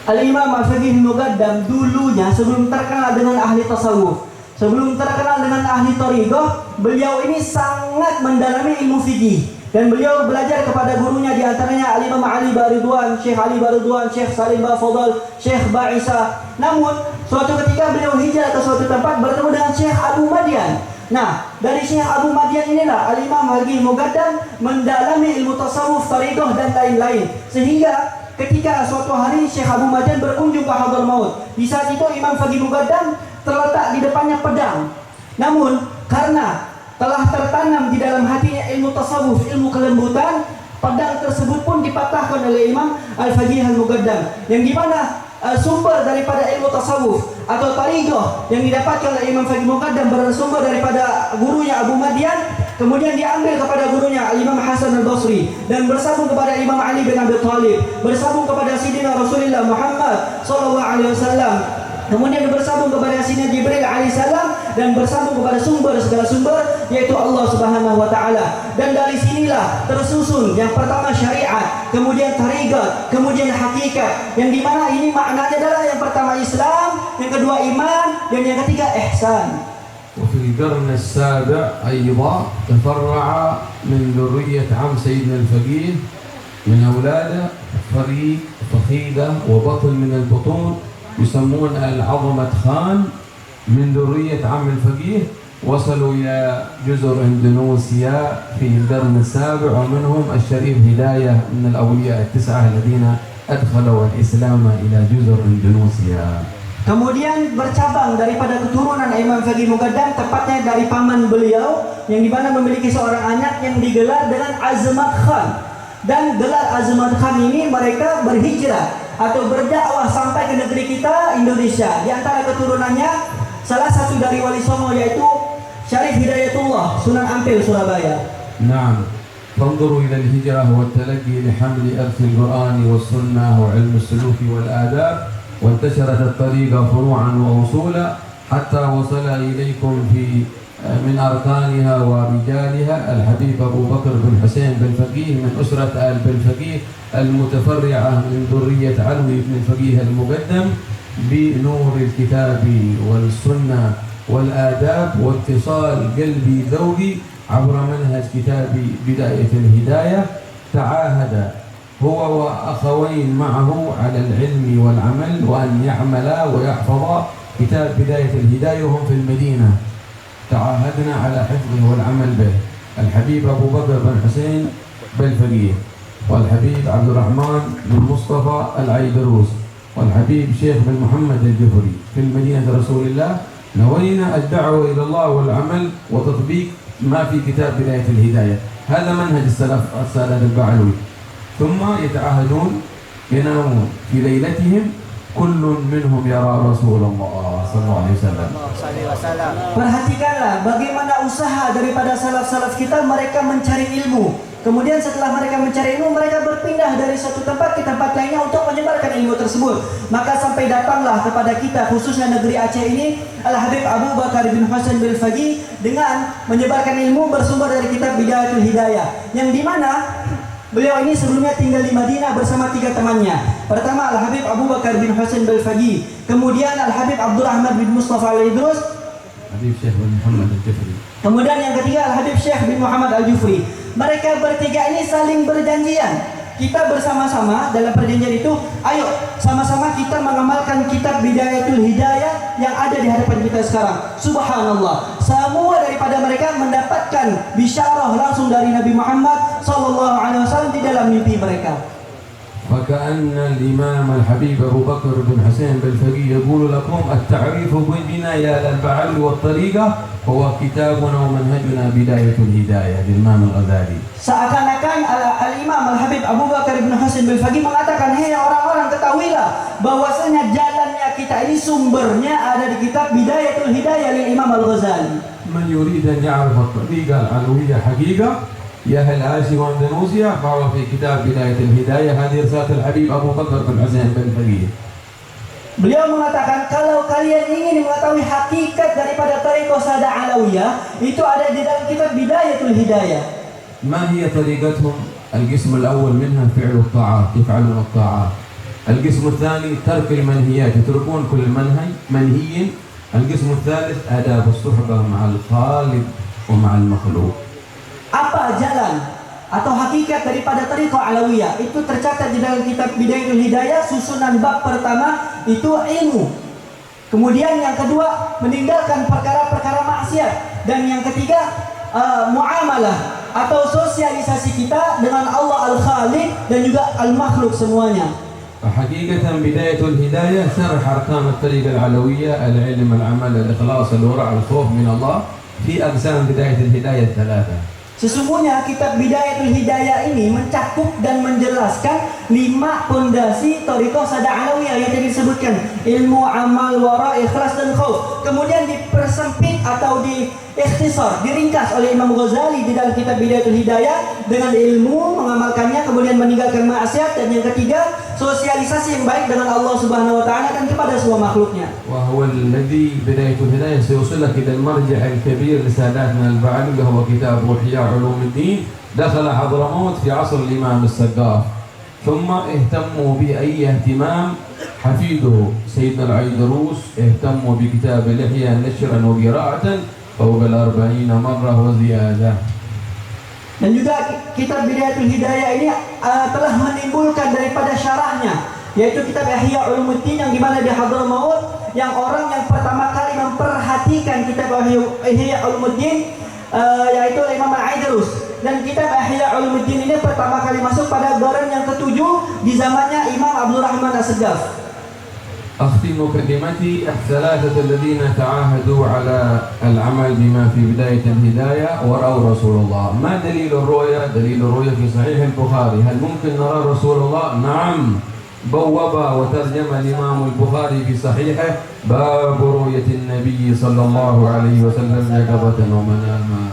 Speaker 1: Al-Imam Al-Faqih Al-Muqaddam dulunya sebelum terkenal dengan ahli tasawuf, sebelum terkenal dengan ahli thariqah, beliau ini sangat mendalami ilmu fikih dan beliau belajar kepada gurunya, di antaranya Al-Imam Ali Baridwan, Syekh Ali Baridwan, Syekh Salim Bafadal, Syekh Ba'isa. Namun suatu ketika beliau hijrah ke suatu tempat bertemu dengan Syekh Abu Madian. Nah, dari Syekh Abu Madian inilah Al-Imam Al-Faqih Al-Muqaddam mendalami ilmu tasawuf, thariqah dan lain-lain, sehingga ketika suatu hari Syekh Abu Madian berkunjung ke Hadramaut, di saat itu Imam Faqih Muqaddam terletak di depannya pedang. Namun karena telah tertanam di dalam hatinya ilmu tasawuf, ilmu kelembutan, pedang tersebut pun dipatahkan oleh Imam Al-Faqih Al-Muqaddam, yang dimana sumber daripada ilmu tasawuf atau tariqah yang didapatkan oleh Imam Faqih Muqaddam bersumber daripada gurunya Abu Madian, kemudian diambil kepada gurunya Imam Hasan Al-Basri dan bersambung kepada Imam Ali bin Abi Thalib, bersambung kepada Sidina Rasulullah Muhammad SAW, kemudian bersambung kepada Sidina Jibril alaihissalam, dan bersambung kepada sumber segala sumber, yaitu Allah Subhanahu wa taala. Dan dari sinilah tersusun yang pertama syariat, kemudian tariqat, kemudian hakikat, yang dimana ini maknanya adalah yang pertama Islam, yang kedua iman, dan yang ketiga ihsan.
Speaker 2: وفي القرن السابع أيضا تفرع من ذرية عم سيدنا الفقيه من أولاده فريق فخيدة وبطل من البطون يسمون العظمة خان من ذرية عم الفقيه، وصلوا إلى جزر إندونيسيا في القرن السابع، ومنهم الشريف هداية من الأولياء التسعة الذين أدخلوا الإسلام إلى جزر إندونيسيا.
Speaker 1: Kemudian bercabang daripada keturunan Imam Faqih Muqaddam, tepatnya dari paman beliau, yang dimana memiliki seorang anak yang digelar dengan Azmat Khan. Dan gelar Azmat Khan ini mereka berhijrah atau berdakwah sampai ke negeri kita Indonesia. Di antara keturunannya salah satu dari Wali Songo yaitu Syarif Hidayatullah, Sunan Ampel, Surabaya.
Speaker 2: نعم، فانظروا إلى الهجرة والتلقي لحمل إرث القرآن والسنة وعلم السلوك والآداب، وانتشرت الطريقة فروعا وأصولا حتى وصل إليكم في من أركانها ورجالها الحبيب أبو بكر بن حسين بن فقيه من أسرة آل بن فقيه المتفرعة من ذرية علوي بن الفقيه المقدم، بنور الكتاب والسنة والآداب واتصال قلبي ذوقي عبر منهج كتاب بداية الهداية. تعاهد هو وأخوين معه على العلم والعمل وأن يعملا ويحفظا كتاب بداية الهداية وهم في المدينة. تعاهدنا على حفظه والعمل به الحبيب أبو بكر بن حسين بالفقيه، والحبيب عبد الرحمن بن مصطفى العيدروس، والحبيب شيخ بن محمد الجفري في المدينة رسول الله. نوينا الدعوة إلى الله والعمل وتطبيق ما في كتاب بداية الهداية. هذا منهج السلف السادة البعلوي. ثم يتعاهدون ينامون في ليلتهم كل منهم يرى رسول الله صلى الله عليه وسلم.
Speaker 1: Perhatikanlah bagaimana usaha daripada salaf-salaf kita, mereka mencari ilmu. Kemudian setelah mereka mencari ilmu, mereka berpindah dari satu tempat ke tempat lainnya untuk menyebarkan ilmu tersebut. Maka sampai datanglah kepada kita, khususnya negeri Aceh ini, Al-Habib Abu Bakar bin Hasan bin Faqih dengan menyebarkan ilmu bersumber dari kitab Bidayatul Hidayah, yang dimana beliau ini sebelumnya tinggal di Madinah bersama 3 temannya. Pertama Al-Habib Abu Bakar bin Hasan bin Faqih, kemudian Al-Habib Abdul Rahman bin Mustafa Al-Idrus,
Speaker 2: Habib Syekh bin Muhammad Al-Jufri,
Speaker 1: kemudian yang ketiga Al-Habib Syekh bin Muhammad Al-Jufri. Mereka bertiga ini saling berjanjian, kita bersama-sama dalam perjanjian itu, ayo sama-sama kita mengamalkan kitab Bidayatul Hidayah yang ada di hadapan kita sekarang. Subhanallah, semua daripada mereka mendapatkan bisyarah langsung dari Nabi Muhammad SAW di dalam mimpi mereka.
Speaker 2: فكأن الإمام الحبيب أبو بكر بن حسين بالفقيه يقول لكم التعريف بنا يا البعل والطريقة هو كتابنا ومنهجنا بداية الهداية للإمام الغزالي.
Speaker 1: Seakan-akan Al-Imam Al-Habib Abu Bakar bin Hasan bin Faqih mengatakan, hei orang-orang, ketahuilah bahwasanya jalannya kita ini sumbernya ada di kitab Bidayatul Hidayah lil Imam Al-Ghazali.
Speaker 2: من يريد أن يعرف الطريقة العلوية حقيقة يا أهل آسيا وأندونيسيا فهو في كتاب بداية الهداية. هذه رسالة الحبيب أبو بكر بن حسين بن فقيه.
Speaker 1: Beliau mengatakan, kalau kalian ingin mengetahui hakikat daripada Tariqah Sadah Alawiyah, itu ada di dalam kitab Bidayatul Hidayah.
Speaker 2: ما هي طريقتهم؟ القسم الأول منها فعل الطاعات، يفعلون الطاعات. القسم الثاني ترك المنهيات، يتركون كل منهي. القسم الثالث آداب الصحبة مع الخالق ومع المخلوق.
Speaker 1: Apa jalan atau hakikat daripada Thariqah Alawiyah? Itu tercatat di dalam kitab Bidayatul Hidayah, susunan bab pertama itu ilmu. Kemudian yang kedua, meninggalkan perkara-perkara maksiat. Dan yang ketiga, muamalah atau sosialisasi kita dengan Allah Al-Khaliq dan juga Al-Makhluk semuanya.
Speaker 2: حقيقة بداية الهداية شرح أركان الطريقة العلوية: العلم، العمل، الإخلاص، الورع، الخوف من الله، في أقسام بداية الهداية الثلاثة.
Speaker 1: Sesungguhnya kitab Bidayatul Hidayah ini mencakup dan menjelaskan 5 pondasi Thariqah Sada Alawiyah yang tadi disebutkan: ilmu, amal, wara, ikhlas dan khauf. Kemudian dipersempit atau ikhtisar, diringkas oleh Imam Ghazali di dalam kitab Bidayatul Hidayah dengan ilmu, mengamalkannya, kemudian meninggalkan maksiat, dan yang ketiga sosialisasi yang baik dengan Allah Subhanahu wa taala dan kepada semua makhluknya.
Speaker 2: وهو الذي بداية الهداية سيوصلك إلى المرجع الكبير لساداتنا البعلي وهو كتاب إحياء علوم الدين. دخل حضرموت في عصر الإمام السقاف، ثم اهتموا به أي اهتمام. حفيده سيدنا العيدروس اهتموا بكتاب الإحياء نشرا وقراءة فوق 40 مرة وزيادة.
Speaker 1: Dan juga kitab Bidayatul Hidayah ini telah menimbulkan daripada syarahnya, yaitu kitab Ihya Ulumuddin yang dimana di Hadramaut, yang orang yang pertama kali memperhatikan kitab Ihya Ulumuddin yaitu Imam Al-Aidrus. Dan kitab Ihya Ulumuddin ini pertama kali masuk pada garan yang ke-7 di zamannya Imam Abdul Rahman As-Segaf.
Speaker 2: أختم كلمتي: الثلاثة الذين تعاهدوا على العمل بما في بداية الهداية ورأوا رسول الله. ما دليل الرؤيا؟ دليل الرؤيا في صحيح البخاري. هل ممكن نرى رسول الله؟ نعم، بوب وترجم الإمام البخاري في صحيحه باب رؤية النبي صلى الله عليه وسلم يقظة ومناما.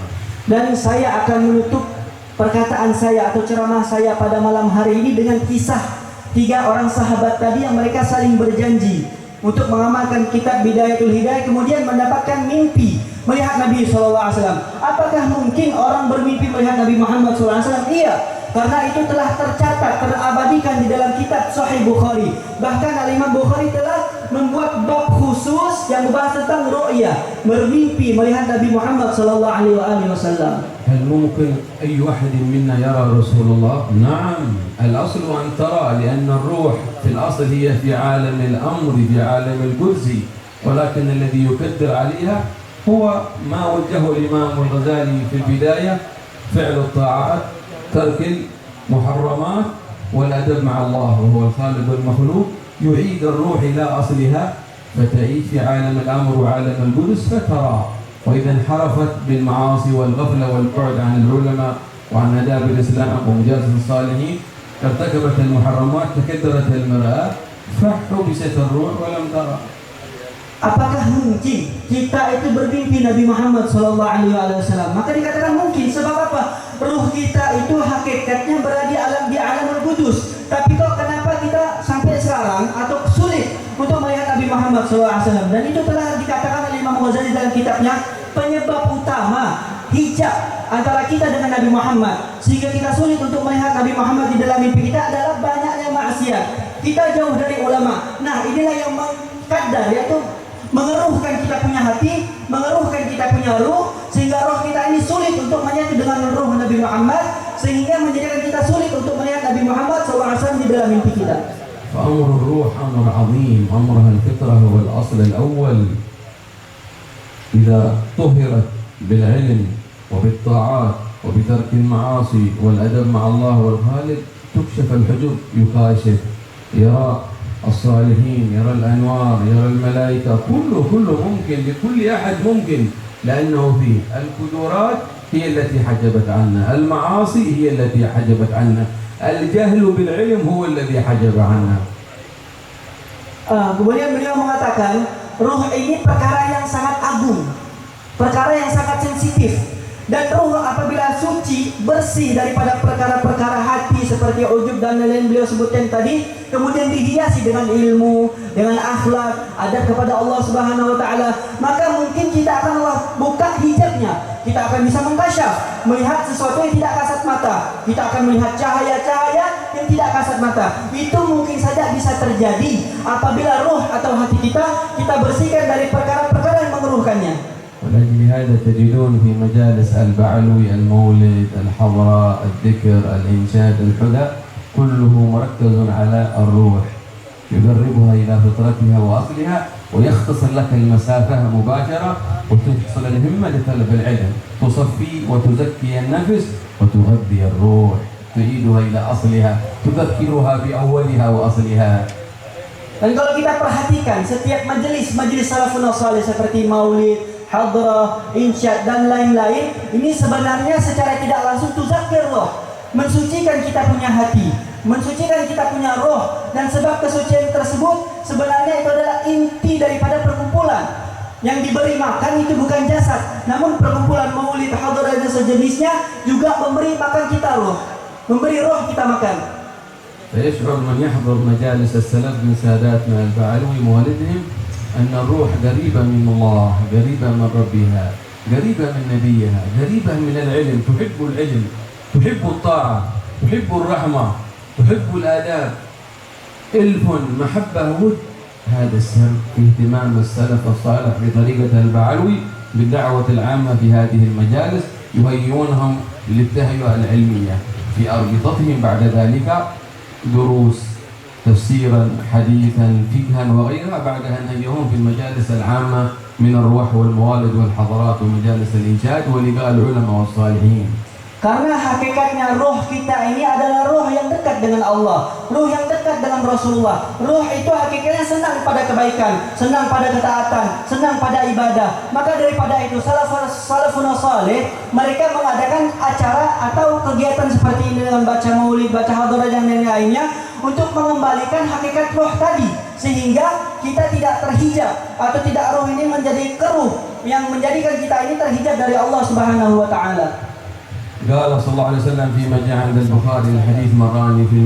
Speaker 1: Dan saya akan menutup perkataan saya atau ceramah saya pada malam hari ini dengan kisah 3 orang sahabat tadi yang mereka saling berjanji untuk mengamalkan kitab Bidayatul Hidayah, kemudian mendapatkan mimpi melihat Nabi SAW. Apakah mungkin orang bermimpi melihat Nabi Muhammad SAW? Iya, karena itu telah tercatat, terabadikan di dalam kitab Sahih Bukhari. Bahkan Al-Imam Bukhari telah membuat bab khusus yang membahas tentang ru'ya, bermimpi melihat Nabi Muhammad SAW.
Speaker 2: هل ممكن أي واحد منا يرى رسول الله؟ نعم، الأصل أن ترى، لأن الروح في الأصل هي في عالم الأمر، في عالم القدس، ولكن الذي يقدر عليها هو ما وجهه الإمام الغزالي في البداية: فعل الطاعات، ترك المحرمات، والأدب مع الله وهو الخالق والمخلوق. يعيد الروح إلى أصلها فتعيش في عالم الأمر وعالم القدس فترى. وإذا انحرفت بالمعاصي والغفلة والبعد عن العلماء وعن آداب الإسلام ومجالسة الصالحين، ارتكبت المحرمات، تكدرت المرآة، فحبست الروح ولم ترى.
Speaker 1: Apakah mungkin kita itu bermimpi Nabi Muhammad SAW? Maka dikatakan mungkin. Sebab apa? Ruh kita itu hakikatnya berada di alam al-qudus. Tapi kok kenapa kita sampai sekarang atau sulit untuk melihat Nabi Muhammad SAW? Dan itu telah dikatakan oleh Imam Ghazali dalam kitabnya, penyebab utama hijab antara kita dengan Nabi Muhammad sehingga kita sulit untuk melihat Nabi Muhammad di dalam mimpi kita adalah banyaknya maksiat. Kita jauh dari ulama. Nah, inilah yang mengkadar, yaitu mengeruhkan kita punya hati, mengeruhkan kita punya ruh, sehingga roh kita ini sulit untuk menyatu dengan ruh Nabi Muhammad, sehingga menjadikan kita sulit untuk melihat Nabi Muhammad SAW di dalam mimpi kita.
Speaker 2: فأمر الروح أمر عظيم، أمرها الفطرة هو الأصل الأول. إذا طهرت بالعلم وبالطاعات وبترك المعاصي والأدب مع الله والخالق تكشف الحجب، يكاشف، يرى الصالحين، يرى الأنوار، يرى الملائكة، كله ممكن لكل أحد ممكن، لأنه فيه القدرات هي التي حجبت عنا، المعاصي هي التي حجبت عنا، الجهل بالعلم هو الذي حجب عنا.
Speaker 1: Kemudian beliau mengatakan, ruh ini perkara yang sangat agung, perkara yang sangat sensitif. Dan ruh apabila suci, bersih daripada perkara-perkara hati seperti ujub dan lain-lain beliau sebutkan tadi, kemudian dihiasi dengan ilmu, dengan akhlak, adab kepada Allah Subhanahu wa taala, maka mungkin kita akan Allah buka hijabnya. Kita akan bisa mengkasyaf, melihat sesuatu yang tidak kasat mata. Kita akan melihat cahaya-cahaya yang tidak kasat mata. Itu mungkin saja bisa terjadi apabila ruh atau hati kita bersihkan dari perkara-perkara yang mengeruhkannya.
Speaker 2: ولأجل هذا تجدون في مجالس البعلوي، المولد، الحضرة، الذكر، الإنشاد، الحدى، كله مركز على الروح، يقربها إلى فطرتها وأصلها، ويختصر لك المسافة مباشرة، وتحصل الهمة لطلب العلم، تصفي وتزكي النفس وتغذي الروح، تعيدها إلى أصلها، تذكرها بأولها وأصلها.
Speaker 1: Dan kalau kita perhatikan setiap majelis salafun salih seperti maulid, hadrah, insyad dan lain-lain, ini sebenarnya secara tidak langsung tuzakir roh, mensucikan kita punya hati, mensucikan kita punya roh. Dan sebab kesucian tersebut sebenarnya itu adalah inti daripada perkumpulan. Yang diberi makan itu bukan jasad, namun perkumpulan maulid, hadrah dan sejenisnya juga memberi makan kita roh, memberi roh kita makan.
Speaker 2: فيشعر من يحضر مجالس السلف من ساداتنا البعلوي مولدهم أن الروح قريبة من الله، قريبة من ربها، قريبة من نبيها، قريبة من العلم، تحب العلم، تحب الطاعة، تحب الرحمة، تحب الآداب، ألف محبة ود. هذا السر في اهتمام السلف الصالح بطريقة البعلوي بالدعوة العامة في هذه المجالس، يهيئونهم للتهيئة العلمية في أربطتهم بعد ذلك دروس تفسيرا حديثا فقها وغيرها، بعد أن نهيهم في المجالس العامة من الروح والموالد والحضارات ومجالس الإنشاد ولقاء العلماء والصالحين.
Speaker 1: Karena hakikatnya roh kita ini adalah roh yang dekat dengan Allah, roh yang dekat dengan Rasulullah. Roh itu hakikatnya senang pada kebaikan, senang pada ketaatan, senang pada ibadah. Maka daripada itu salafun salih mereka mengadakan acara atau kegiatan seperti ini dengan baca maulid, baca hadrah dan lain-lainnya untuk mengembalikan hakikat roh tadi, sehingga kita tidak terhijab atau tidak roh ini menjadi keruh yang menjadikan kita ini terhijab dari Allah Subhanahu wa taala.
Speaker 2: قال صلى الله عليه وسلم فيما جاء عند البخاري الحديث مراني في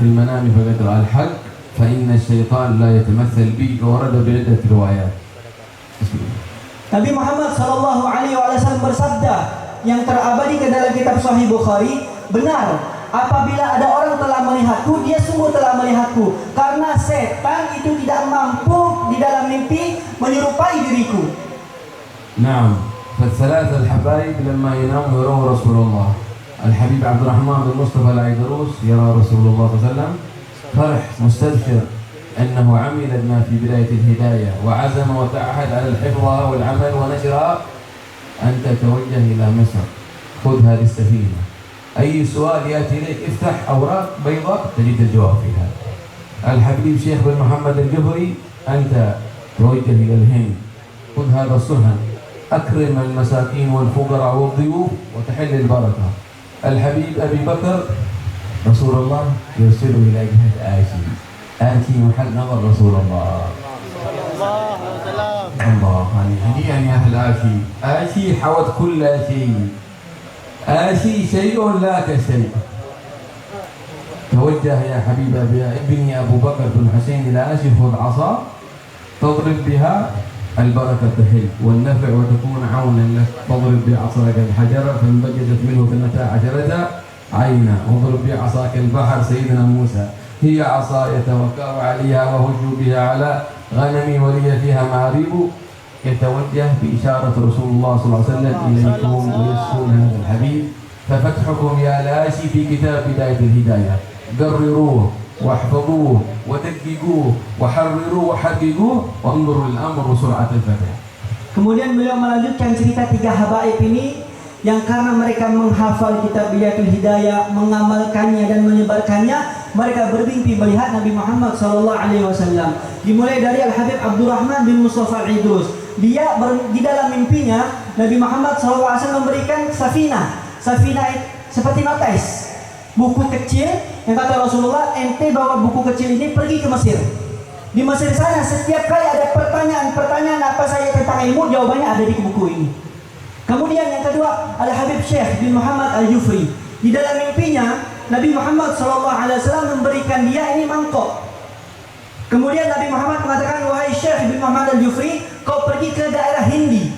Speaker 2: المنام فقد رأى الحق فإن الشيطان لا يتمثل بي، ورد بعدة روايات.
Speaker 1: Nabi Muhammad sallallahu alaihi wasallam bersabda yang terabadi ke dalam kitab Sahih Bukhari, benar apabila ada orang telah melihatku, dia sungguh telah melihatku, karena setan itu tidak mampu di dalam mimpi menyerupai diriku.
Speaker 2: نعم. فالثلاثة الحبايب لما يناموا يرون رسول الله. الحبيب عبد الرحمن بن مصطفى العيدروس يرى رسول الله صلى الله عليه وسلم، فرح مستبشر أنه عمل بما في بداية الهداية وعزم وتعهد على حفظها والعمل ونشرها. أنت توجه إلى مصر، خذ هذه السفينة، أي سؤال يأتي إليك افتح أوراق بيضاء تجد الجواب فيها. الحبيب شيخ بن محمد الجهري، أنت توجه إلى الهند، خذ هذا الصهن، أكرم المساكين والفقراء والضيوف وتحل البركة. الحبيب أبي بكر رسول الله يرسله إلى جهة آسي، آسي محل نظر رسول الله الله هنيئا يا أهل آسي. آسي حوت كل شيء، آسي شيء لا كشيء. توجه يا حبيب ابني أبو بكر بن حسين إلى آسي، خذ عصا تضرب بها البركة تحل والنفع وتكون عونا لك، فاضرب بعصاك الحجر فانبجست منه 12 عينا، واضرب بعصاك البحر سيدنا موسى، هي عصاي توكأ عليها وهج بها على غنمي ولي فيها مآرب. يتوجه بإشارة رسول الله صلى الله عليه وسلم إليكم ويسكن هذا الحبيب. ففتحكم يا لاشي في كتاب بداية الهداية، قرروه واحفظوه ودققوه وحرروه وحققوه وانظروا الأمر وسرعة الفتح.
Speaker 1: Kemudian beliau melanjutkan cerita 3 habaib ini yang karena mereka menghafal kitab Bidayatul Hidayah, mengamalkannya dan menyebarkannya, mereka bermimpi melihat Nabi Muhammad SAW. Dimulai dari Al-Habib Abdurrahman bin Mustafa Al-Idrus. Dia di dalam mimpinya Nabi Muhammad SAW memberikan safinah seperti notes, buku kecil yang kata Rasulullah, ente bawa buku kecil ini pergi ke Mesir. Di Mesir sana setiap kali ada pertanyaan apa saja tentang ilmu, jawabannya ada di buku ini. Kemudian yang kedua, Al-Habib Syekh bin Muhammad Al-Jufri. Di dalam mimpinya, Nabi Muhammad SAW memberikan dia ini mangkok. Kemudian Nabi Muhammad mengatakan, wahai Syekh bin Muhammad Al-Jufri, kau pergi ke daerah Hindi.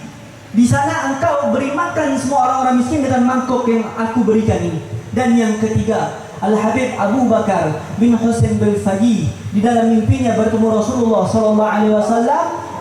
Speaker 1: Di sana engkau beri makan semua orang-orang miskin dengan mangkok yang aku berikan ini. Dan yang ketiga, Al-Habib Abu Bakar bin Husain Al-Faqih di dalam mimpinya bertemu Rasulullah SAW,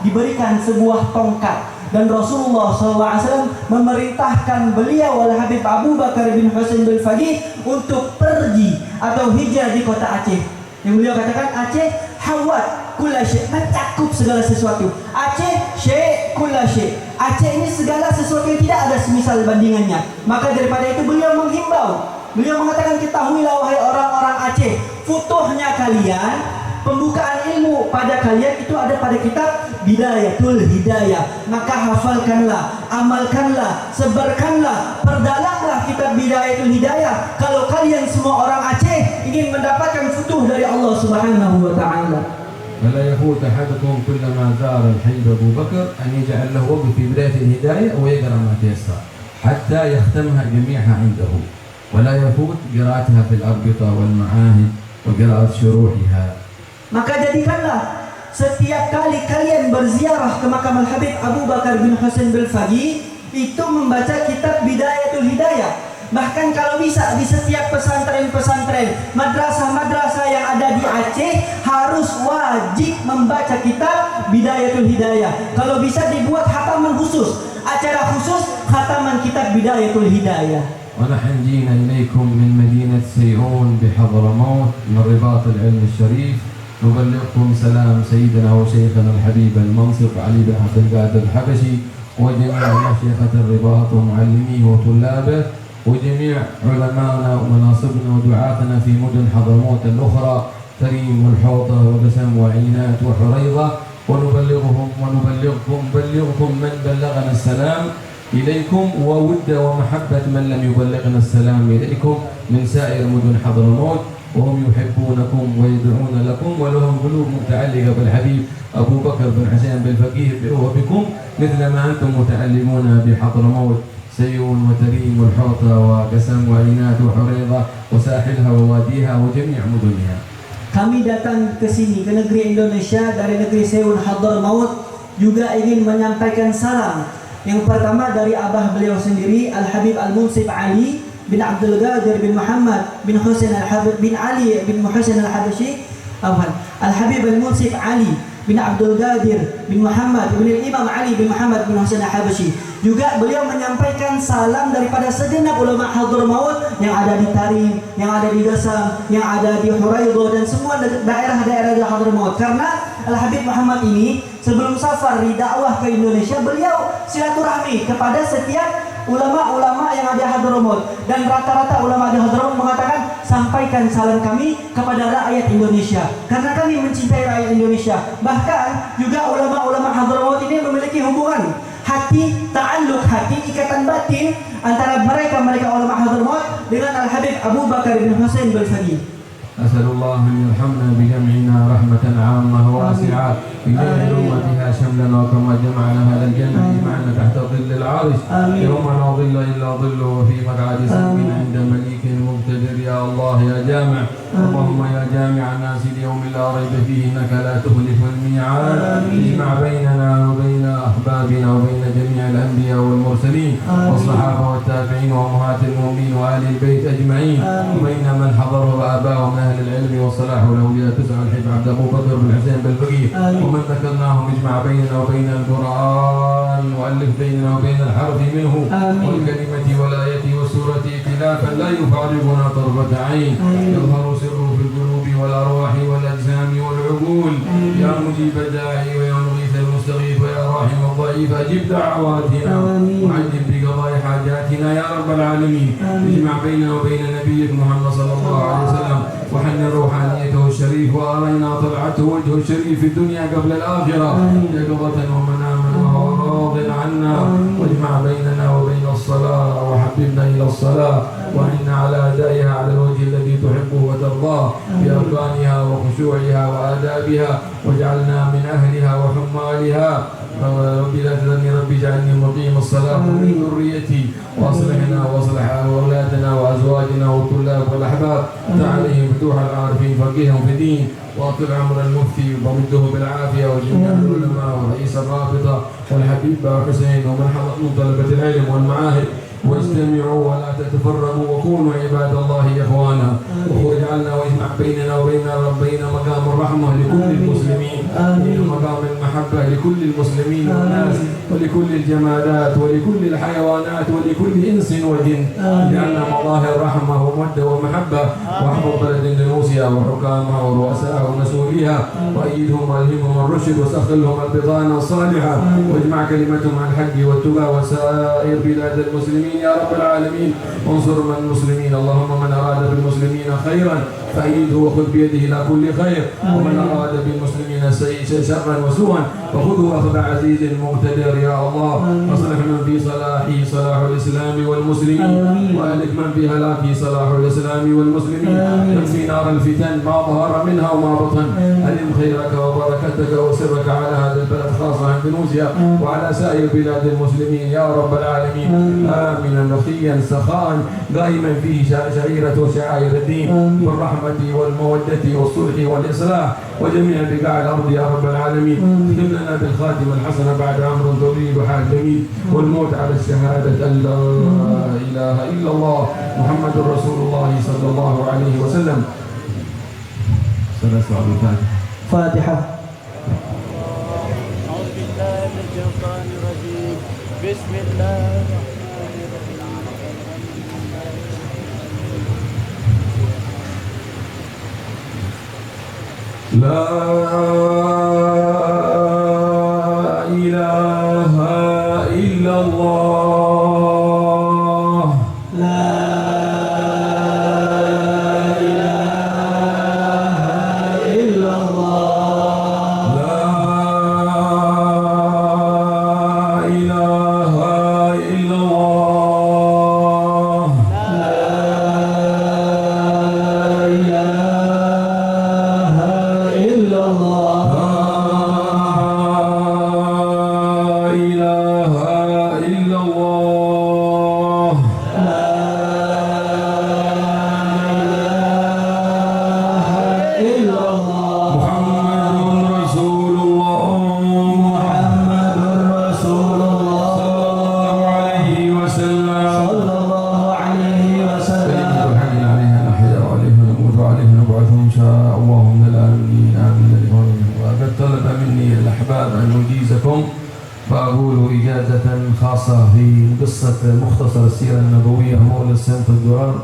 Speaker 1: diberikan sebuah tongkat. Dan Rasulullah SAW memerintahkan beliau Al-Habib Abu Bakar bin Husain Al-Faqih untuk pergi atau hijrah di kota Aceh. Yang beliau katakan, Aceh hawat kulla syai', mencakup segala sesuatu. Aceh syai' kulla syai'. Aceh ini segala sesuatu yang tidak ada semisal bandingannya. Maka daripada itu beliau menghimbau, beliau mengatakan, ketahuilah wahai orang-orang Aceh, futuhnya kalian, pembukaan ilmu pada kalian itu ada pada kitab Bidayatul Hidayah. Maka hafalkanlah, amalkanlah, sebarkanlah, perdalanglah kitab Bidayatul Hidayah. Kalau kalian semua orang Aceh ingin mendapatkan futuh dari Allah Subhanahu wa taala.
Speaker 2: فلا يفوت أحدكم كلما زار الحي أبو بكر أن يجعل له وقت في بداية الهداية ويقرأ ما تيسر حتى يختمها جميعها عنده، ولا يفوت قراءتها في الأربطة والمعاهد وقراءة شروحها. Maka jadikanlah setiap kali kalian berziarah ke makam Al-Habib Abu Bakar bin Husain Al-Faqih itu membaca kitab Bidayatul Hidayah. Bahkan kalau bisa di setiap pesantren-pesantren, madrasah-madrasah yang ada di Aceh harus wajib membaca kitab Bidayatul Hidayah. Kalau bisa dibuat khataman khusus, acara khusus khataman kitab Bidayatul Hidayah.
Speaker 3: ونحن جينا إليكم من مدينة سيئون بحضرموت من رباط العلم الشريف نبلغكم سلام سيدنا وشيخنا الحبيب المنصف علي بن عبد القادر الحبشي وجميع مشيخة الرباط ومعلميه وطلابه وجميع علمائنا ومناصبنا ودعاتنا في مدن حضرموت الأخرى تريم والحوطة وقسم وعينات وحريضة ونبلغكم من بلغنا السلام إليكم وود ومحبة من لم يبلغنا السلام إليكم من سائر مدن حضرموت، وهم يحبونكم ويدعون لكم ولهم قلوب متعلقة بالحبيب أبو بكر بن حسين بالفقيه وبكم مثل ما أنتم متعلمون بحضرموت سيئون وتريم والحوطة وقسم وعينات وحريضة وساحلها وواديها وجميع مدنها.
Speaker 1: Kami datang ke sini, ke negeri Indonesia dari negeri Seyun Hadramaut, juga ingin menyampaikan salam. Yang pertama dari abah beliau sendiri, Al-Habib Al-Munsib Ali bin Abdul Qadir bin Muhammad bin Husain Al-Habib bin Ali bin Husain Al-Habashi, Al-Habib Al-Munsib Ali bin Abdul Qadir bin Muhammad bin Imam Ali bin Muhammad bin Husain Al-Habashi. Juga beliau menyampaikan salam daripada segenap ulama Hadramaut yang ada di Tarim, yang ada di Gasam, yang ada di Huraidho dan semua daerah-daerah di Hadramaut. Karena Al-Habib Muhammad ini sebelum safar di dakwah ke Indonesia, beliau silaturahmi kepada setiap ulama-ulama yang ada di Hadramaut, dan rata-rata ulama di Hadramaut mengatakan, sampaikan salam kami kepada rakyat Indonesia karena kami mencintai rakyat Indonesia. Bahkan juga ulama-ulama Hadramaut ini memiliki hubungan hati, ta'alluq hati, ikatan batin antara mereka ulama Hadramaut dengan Al-Habib Abu Bakar bin Husain Al-Faqih.
Speaker 3: أسأل الله أن يرحمنا بجمعنا رحمة عامة واسعة يجعل بها شملنا وكما جمعنا هذا الجنة معنا تحت ظل العرش يوم لا ظل إلا ظله وفي مقعد صدق عند مليك مقتدر. يا الله يا جامع، اللهم يا جامع الناس اليوم لا ريب فيه إنك لا تخلف الميعاد. اجمع بيننا وبين أحبابنا وبين جميع الأنبياء والمرسلين والصحابة والتابعين وأمهات المؤمنين وآل البيت أجمعين وبين من حضر وآباءهم أهل العلم والصلاح والأولياء تسعى الحب عبد أبو بكر بن حسين بالفقيه ومن ذكرناهم اجمع بيننا وبين القرآن وألف بيننا وبين الحرف منه والكلمة والآية والسورة ائتلافا لا يفارقنا طرفة عين يظهر سره في القلوب والأرواح والأجسام والعقول. يا مجيب الداعي ويا مغيث المستغيث ويا راحم الضعيف أجب دعواتنا وعجل بقضاء حاجاتنا يا رب العالمين. اجمع بيننا وبين نبيك محمد صلى الله عليه وسلم وحن روحانيته الشريف وأرينا طلعته وجهه الشريف في الدنيا قبل الآخرة يقظة ومناما وهو راض عنا. واجمع بيننا وبين الصلاة وحببنا إلى الصلاة وإنا على أدائها على الوجه الذي تحبه وترضاه بأركانها وخشوعها وآدابها واجعلنا من أهلها وحمالها ربي لا تذرني ربي اجعلني مقيم الصلاة ومن ذريتي وأصلحنا وأصلح أولادنا وأزواجنا والطلاب والأحباب عليهم فتوح العارفين فقههم في الدين وأطل عمر المفتي ومده بالعافية وجميع العلماء ورئيس الرابطة والحبيب حسين ومن حضر من طلبة العلم والمعاهد واجتمعوا ولا تتفرقوا وكونوا عباد الله إخوانا واجعلنا واجمع بيننا وبين ربنا مقام الرحمة لكل المسلمين مقام المحبة لكل المسلمين والناس ولكل الجمادات ولكل الحيوانات ولكل إنس وجن اجعلنا مظاهر رحمة ومودة ومحبة واحفظ بلد اندونيسيا وحكامها ورؤسائها ومسؤوليها وأيدهم والهمهم الرشد وسخر لهم البطانة الصالحة واجمع كلمتهم على الحق والتقى وسائر بلاد المسلمين يا رب العالمين وانصر من المسلمين اللهم من أراد بالمسلمين خيرا فأيده وخذ بيده إلى كل خير ومن أراد بالمسلمين شرا وسوءا فخذه أخذ عزيز مقتدر يا الله واصلح من في صلاحه صلاح الإسلام والمسلمين وأهلك من في هلاكه صلاح الإسلام والمسلمين ينفي نار الفتن ما ظهر منها وما بطن ألم خيرك وبركتك وسرك على هذا البلد خاصة اندونيسيا وعلى سائر بلاد المسلمين يا رب العالمين آمنا نقيا سخاء قائما فيه شعيرة وشعائر الدين بالرحمة والمودة والصلح والإصلاح وجميع بقاع الأرض يا رب العالمين اختم لنا بالخاتمة الحسنة بعد أمر طويل وحال جميل والموت على الشهادة أن لا إله إلا الله محمد رسول الله صلى الله عليه وسلم.
Speaker 1: فاتحة.
Speaker 4: أعوذ بالله من الشيطان الرجيم بسم الله الرحمن الرحيم
Speaker 3: لا إله إلا الله
Speaker 1: لا إله إلا الله
Speaker 3: لا إله إلا الله فأقول إجازة خاصة في قصة مختصر السيرة النبوية مولى السنة الدرر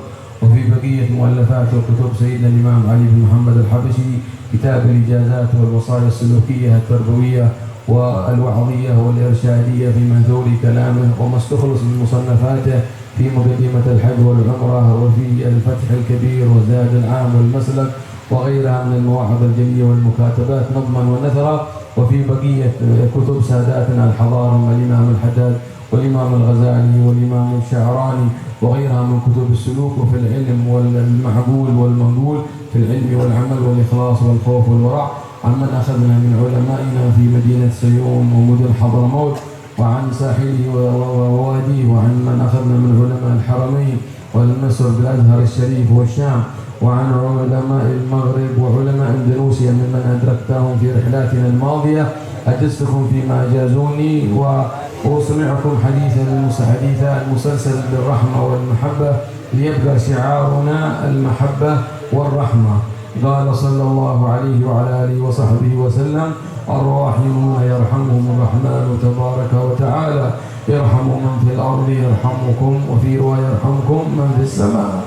Speaker 3: وفي بقية مؤلفات وكتب سيدنا الإمام علي بن محمد الحبشي كتاب الإجازات والوصايا السلوكية التربوية والوعظية والإرشادية في منثور كلامه وما استخلص من مصنفاته في مقدمة الحج والعمرة وفي الفتح الكبير والزاد العام والمسلك وغيرها من المواعظ الجميلة والمكاتبات نظما ونثرا وفي بقية كتب ساداتنا الحضارة الإمام الحداد والإمام الغزالي والإمام الشعراني وغيرها من كتب السلوك وفي العلم والمعقول والمنقول في العلم والعمل والإخلاص والخوف والورع عمن أخذنا من علمائنا في مدينة سيوم ومدن حضرموت وعن ساحله وواديه وعن من أخذنا من علماء الحرمين والمصر بالأزهر الشريف والشام وعن علماء المغرب وعلماء اندونيسيا ممن أدركتهم في رحلاتنا الماضية أجزتكم فيما أجازوني وأسمعكم حديثا المسلسل بالرحمة والمحبة ليبقى شعارنا المحبة والرحمة. قال صلى الله عليه وعلى آله وصحبه وسلم الراحمون يرحمهم الرحمن تبارك وتعالى يرحموا من في الأرض يرحمكم وفي رواية يرحمكم من في السماء.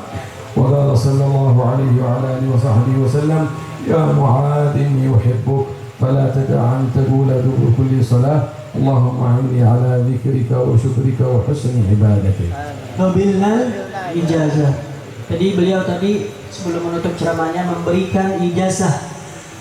Speaker 3: وقال صلى الله عليه وعلى آله وصحبه وسلم يا معاذ إني أحبك فلا تدع أن تقول دبر كل صلاة اللهم أعني على ذكرك وشكرك وحسن عبادتك.
Speaker 1: Wabillahi ijazah. Jadi beliau tadi sebelum menutup ceramahnya memberikan ijazah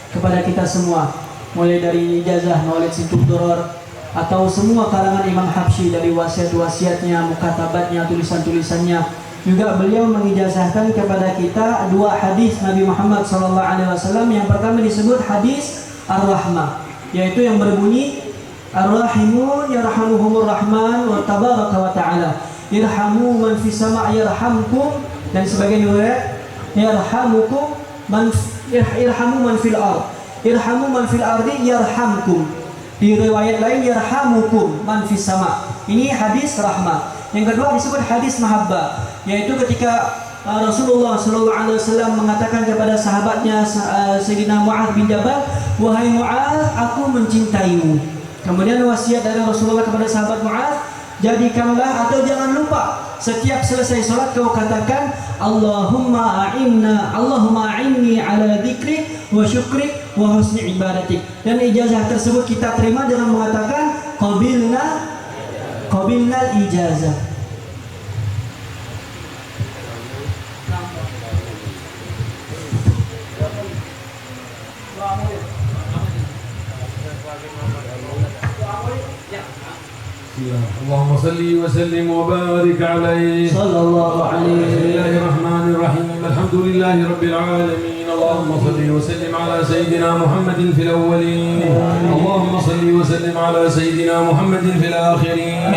Speaker 1: kepada kita semua, mulai dari ijazah Maulid Situb Duror atau semua kalangan Imam Habsyi dari wasiat-wasiatnya, mukatabatnya, tulisan-tulisannya. Juga beliau mengijazahkan kepada kita dua hadis Nabi Muhammad SAW. Yang pertama disebut hadis Ar-Rahmah, yaitu yang berbunyi Ar-rahimun yarhamuhumur rahman wa tabaraka wa ta'ala. Irhamu man fis sama' yarhamkum, dan sebagian riwayat yarhamukum man irhamu man fil ard. Irhamu man fil ardi yarhamkum. Di riwayat lain yarhamukum man fis sama'. Ini hadis rahmah. Yang kedua disebut hadis mahabbah, yaitu ketika Rasulullah SAW mengatakan kepada sahabatnya Sayyidina Mu'adz bin Jabal, "Wahai Mu'adz, aku mencintaimu." Kemudian wasiat dari Rasulullah kepada sahabat Mu'adz, jadikanlah atau jangan lupa setiap selesai sholat kau katakan Allahumma a'inni ala dzikrik wa syukrik wa husni ibadatik. Dan ijazah tersebut kita terima dengan mengatakan qabilnal ijazah.
Speaker 3: اللهم صل وسلم وبارك عليه
Speaker 1: صلى الله عليه
Speaker 3: بسم الله الرحمن الرحيم الحمد لله رب العالمين اللهم صل وسلم على سيدنا محمد في الأولين اللهم صل وسلم على سيدنا محمد في الآخرين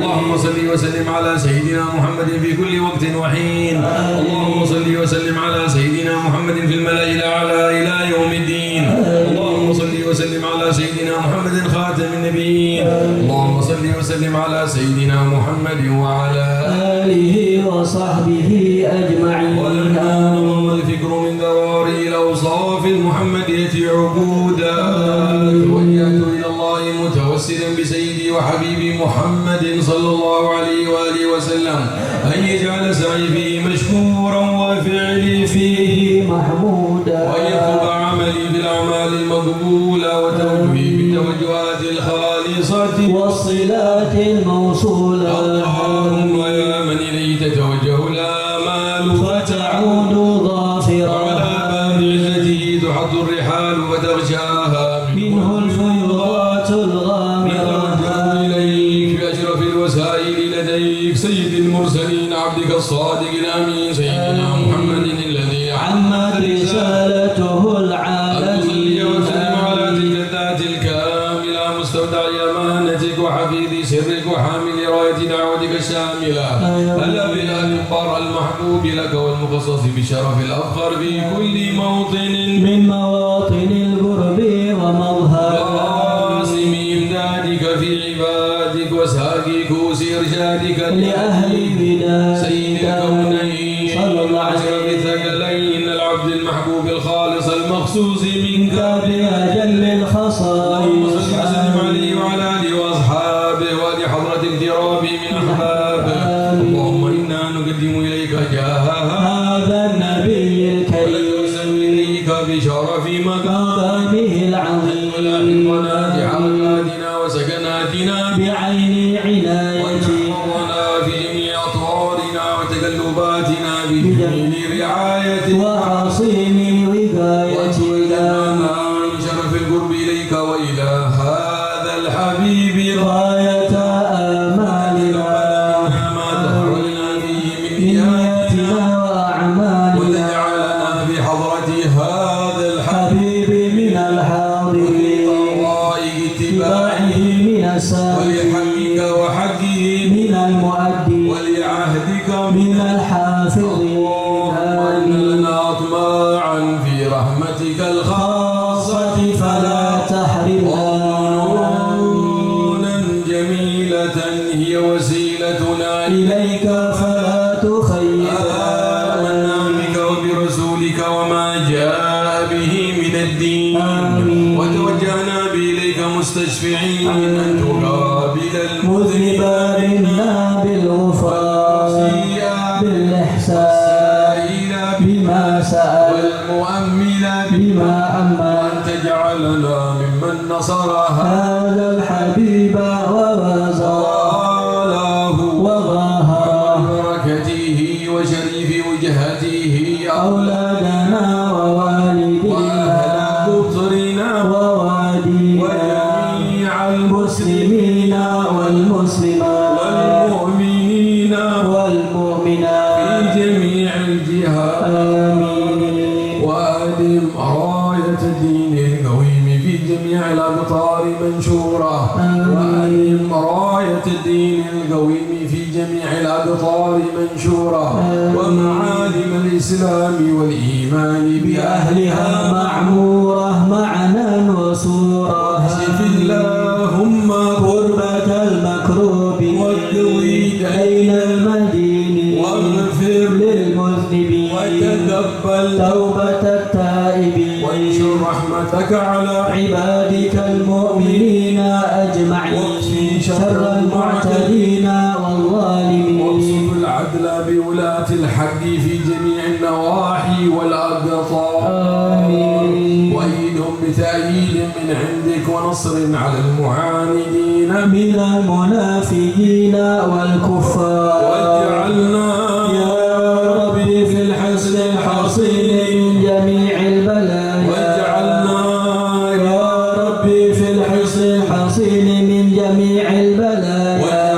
Speaker 3: اللهم صل وسلم على سيدنا محمد في كل وقت وحين اللهم صل وسلم على سيدنا محمد في الملأ الأعلى إلى يوم الدين اللهم صل وسلم على سيدنا محمد خاتم النبيين اللهم صل وسلم على سيدنا محمد وعلى
Speaker 1: آله وصحبه أجمعين.
Speaker 3: والآن والفكر من ذراري الأوصاف المحمدية عبودا توجهت إلى الله متوسلا بسيدي وحبيبي محمد صلى الله عليه وآله وسلم أن يجعل سعي فيه مشكورا وفعلي فيه
Speaker 1: محمودا،
Speaker 3: وأن يكتب عملي بالأعمال المقبولة وتوجهي بالتوجهات الخالصة
Speaker 1: والصلات الموصولة.
Speaker 3: اللهم يا من إليه تتوجه الآمال
Speaker 1: فتعود ظافرا،
Speaker 3: وعلى باب عزته تحط الرحال وتغشاها
Speaker 1: منه الفيضات الغامرة.
Speaker 3: نتوجه إليك بأشرف الوسائل لديك سيد المرسلين عبدك الصادق الأمين سيدنا محمد الذي
Speaker 1: عمت رسالته العالمين.
Speaker 3: صلي وسلم على تلك الذات الكاملة مستودع أمانتك وحفيظ سرك وحامل راية دعوتك الشاملة الأبي الأكبر المحبوب لك والمخصص بشرف الأفخر في كل موطن
Speaker 1: من مواطن القرب ومظهر
Speaker 3: قاسم إمدادك في عبادك وساقي كوس إرشادك
Speaker 1: لأهل بداية
Speaker 3: سيد الكونين
Speaker 1: صلى الله عليه
Speaker 3: وأشرف الثقلين العبد المحبوب الخالص المخصوص منك
Speaker 1: بأجل الخصائص.
Speaker 3: اللهم صل وسلم عليه وعلى آله وأصحابه وآل حضرة الكرام من أحبابه. اللهم إنا نقدم إليك
Speaker 1: هذا النبي الكريم
Speaker 3: ونسلم إليك بشرف
Speaker 1: مقامه العظيم
Speaker 3: مقامنا بحركاتنا وسكناتنا
Speaker 1: بعين عنايته
Speaker 3: وتحفظنا في جميع أطوارنا وتقلباتنا بجميل رعايته
Speaker 1: وحصين وقايته
Speaker 3: وتولنا من شرف القرب إليك وإلى هذا الحبيب
Speaker 1: غاية آمالنا
Speaker 3: ما تخرجنا فيه من
Speaker 1: نياتنا وأعمالنا
Speaker 3: وتجعلنا في حضرة هذا
Speaker 1: حبيب من الحاضرين
Speaker 3: الحبيب اتباعه
Speaker 1: اتباعه من السائلين
Speaker 3: ولحقك وحقه
Speaker 1: من المؤدي
Speaker 3: ولعهدك
Speaker 1: من الحافظين.
Speaker 3: وإن لنا أطماعا في رحمتك الخاصة
Speaker 1: فلا تحرمنا.
Speaker 3: وعيونا جميلة هي وسيلتنا
Speaker 1: إليك فلا تخيبنا.
Speaker 3: آمنا بك وبرسولك وما جاء به من الدين
Speaker 1: آمين.
Speaker 3: وتوجهنا بإليك مستشفعين أن تقابل
Speaker 1: مذنبا منا بالغفران بالإحسان بما سأل
Speaker 3: والمؤمل
Speaker 1: بما أمن
Speaker 3: أن تجعلنا ممن نصر
Speaker 1: هذا الحبيب ووزره وظاهره
Speaker 3: بركته وشريف وجهته
Speaker 1: أولادنا ووالدينا
Speaker 3: وأهل قطرنا
Speaker 1: ووالدينا
Speaker 3: وجميع
Speaker 1: المسلمين والمسلمات
Speaker 3: والمؤمنين
Speaker 1: والمؤمنات
Speaker 3: في جميع الجهات
Speaker 1: آمين.
Speaker 3: وأدم راية الدين القويم في جميع الأمطار منشورة
Speaker 2: الأقطار منشورا ومعالم الإسلام والإيمان بأهلها
Speaker 1: معمورة معنا وصورة.
Speaker 2: واكشف اللهم
Speaker 1: كربة المكروب
Speaker 2: واقضي
Speaker 1: بين المدين
Speaker 2: واغفر
Speaker 1: للمذنبين
Speaker 2: وتقبل
Speaker 1: توبة التائبين
Speaker 2: وانشر رحمتك على
Speaker 1: عبادك المؤمنين أجمعين
Speaker 2: واكفي
Speaker 1: شر المعتدين والظالمين.
Speaker 2: واقصد العدل بولاة الحق في جميع النواحي والأقطار.
Speaker 1: آمين.
Speaker 2: وأيدهم بتأييد من عندك ونصر على المعاندين
Speaker 1: من المنافقين والكفار.
Speaker 2: واجعلنا
Speaker 1: يا ربي في الحسن الحصين من جميع البلايا.
Speaker 2: واجعلنا
Speaker 1: يا ربي في الحصن الحصين من جميع البلايا.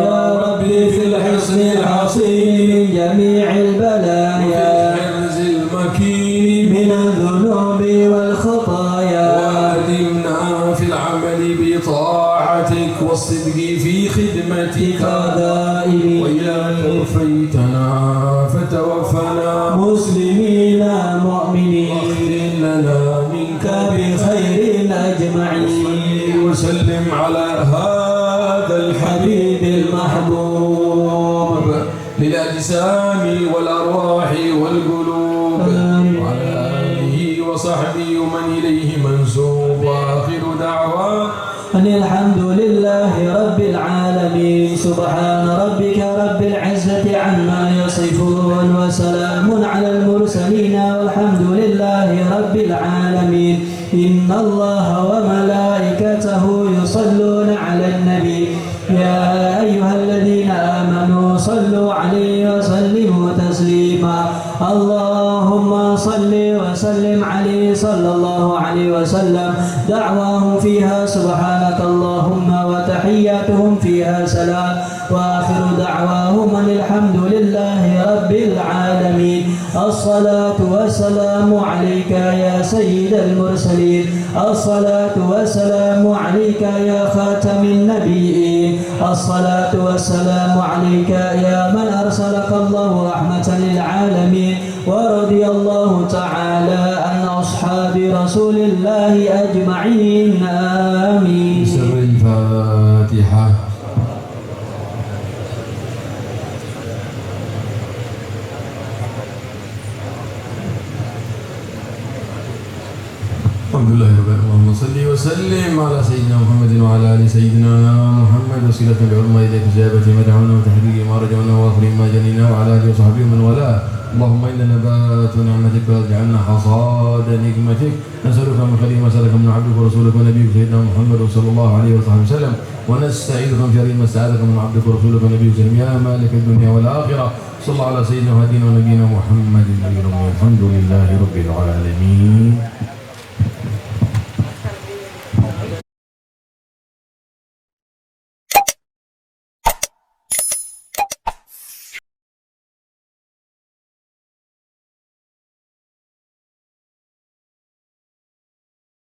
Speaker 1: يا ربي في الحصن الحصين من جميع البلايا.
Speaker 2: الحرز المكين
Speaker 1: من الذنوب والخطايا.
Speaker 2: وأدمنا في العمل بطاعتك والصدق في خدمتك
Speaker 1: دائمين.
Speaker 2: وإذا توفيتنا فتوفنا
Speaker 1: مسلمين مؤمنين
Speaker 2: واختم لنا منك
Speaker 1: بخير أجمعين.
Speaker 2: وسلم على هذا الحبيب
Speaker 1: المحبوب
Speaker 2: للأجسام والأرواح والقلوب وعلى آله وصحبه ومن إليه منسوب. وآخر دعوة
Speaker 1: أن الحمد لله رب العالمين. سبحان ربك رب العزة عما يصفون وسلام على المرسلين والحمد لله رب العالمين. إن الله وملائكته يصلون على النبي يا أيها الذين آمنوا صلوا عليه وسلموا تسليما. اللهم صل وسلم عليه صلى الله عليه وسلم. دعواهم فيها سبحانك اللهم وتحياتهم فيها سلام. وآخر دعواهم أن الحمد لله رب العالمين. الصلاة والسلام عليك يا سيد المرسلين. الصلاة والسلام عليك يا خاتم النبيين. الصلاة والسلام عليك يا من أرسلك الله رحمة للعالمين. ورضي الله تعالى عن أصحاب رسول الله أجمعين. آمين.
Speaker 2: بسر الفاتحة. الحمد لله رب العالمين. اللهم صل وسلم على سيدنا محمد وعلى ال سيدنا محمد وسيلة العلماء اليك إجابة ما دعونا وتحقيق ما رجونا واغفر ما جنينا وعلى اله وصحبه ومن والاه. اللهم انا نبات نعمتك واجعلنا حصاد نعمتك. نسألك من خير ما سألك من عبدك ورسولك ونبيك سيدنا محمد صلى الله عليه وصحبه وسلم. ونستعيذك من شر ما استعاذك من عبدك ورسولك ونبيك وسلم يا مالك الدنيا والآخرة. صلى الله على سيدنا وهدينا ونبينا محمد النبي الأمي. الحمد لله رب العالمين.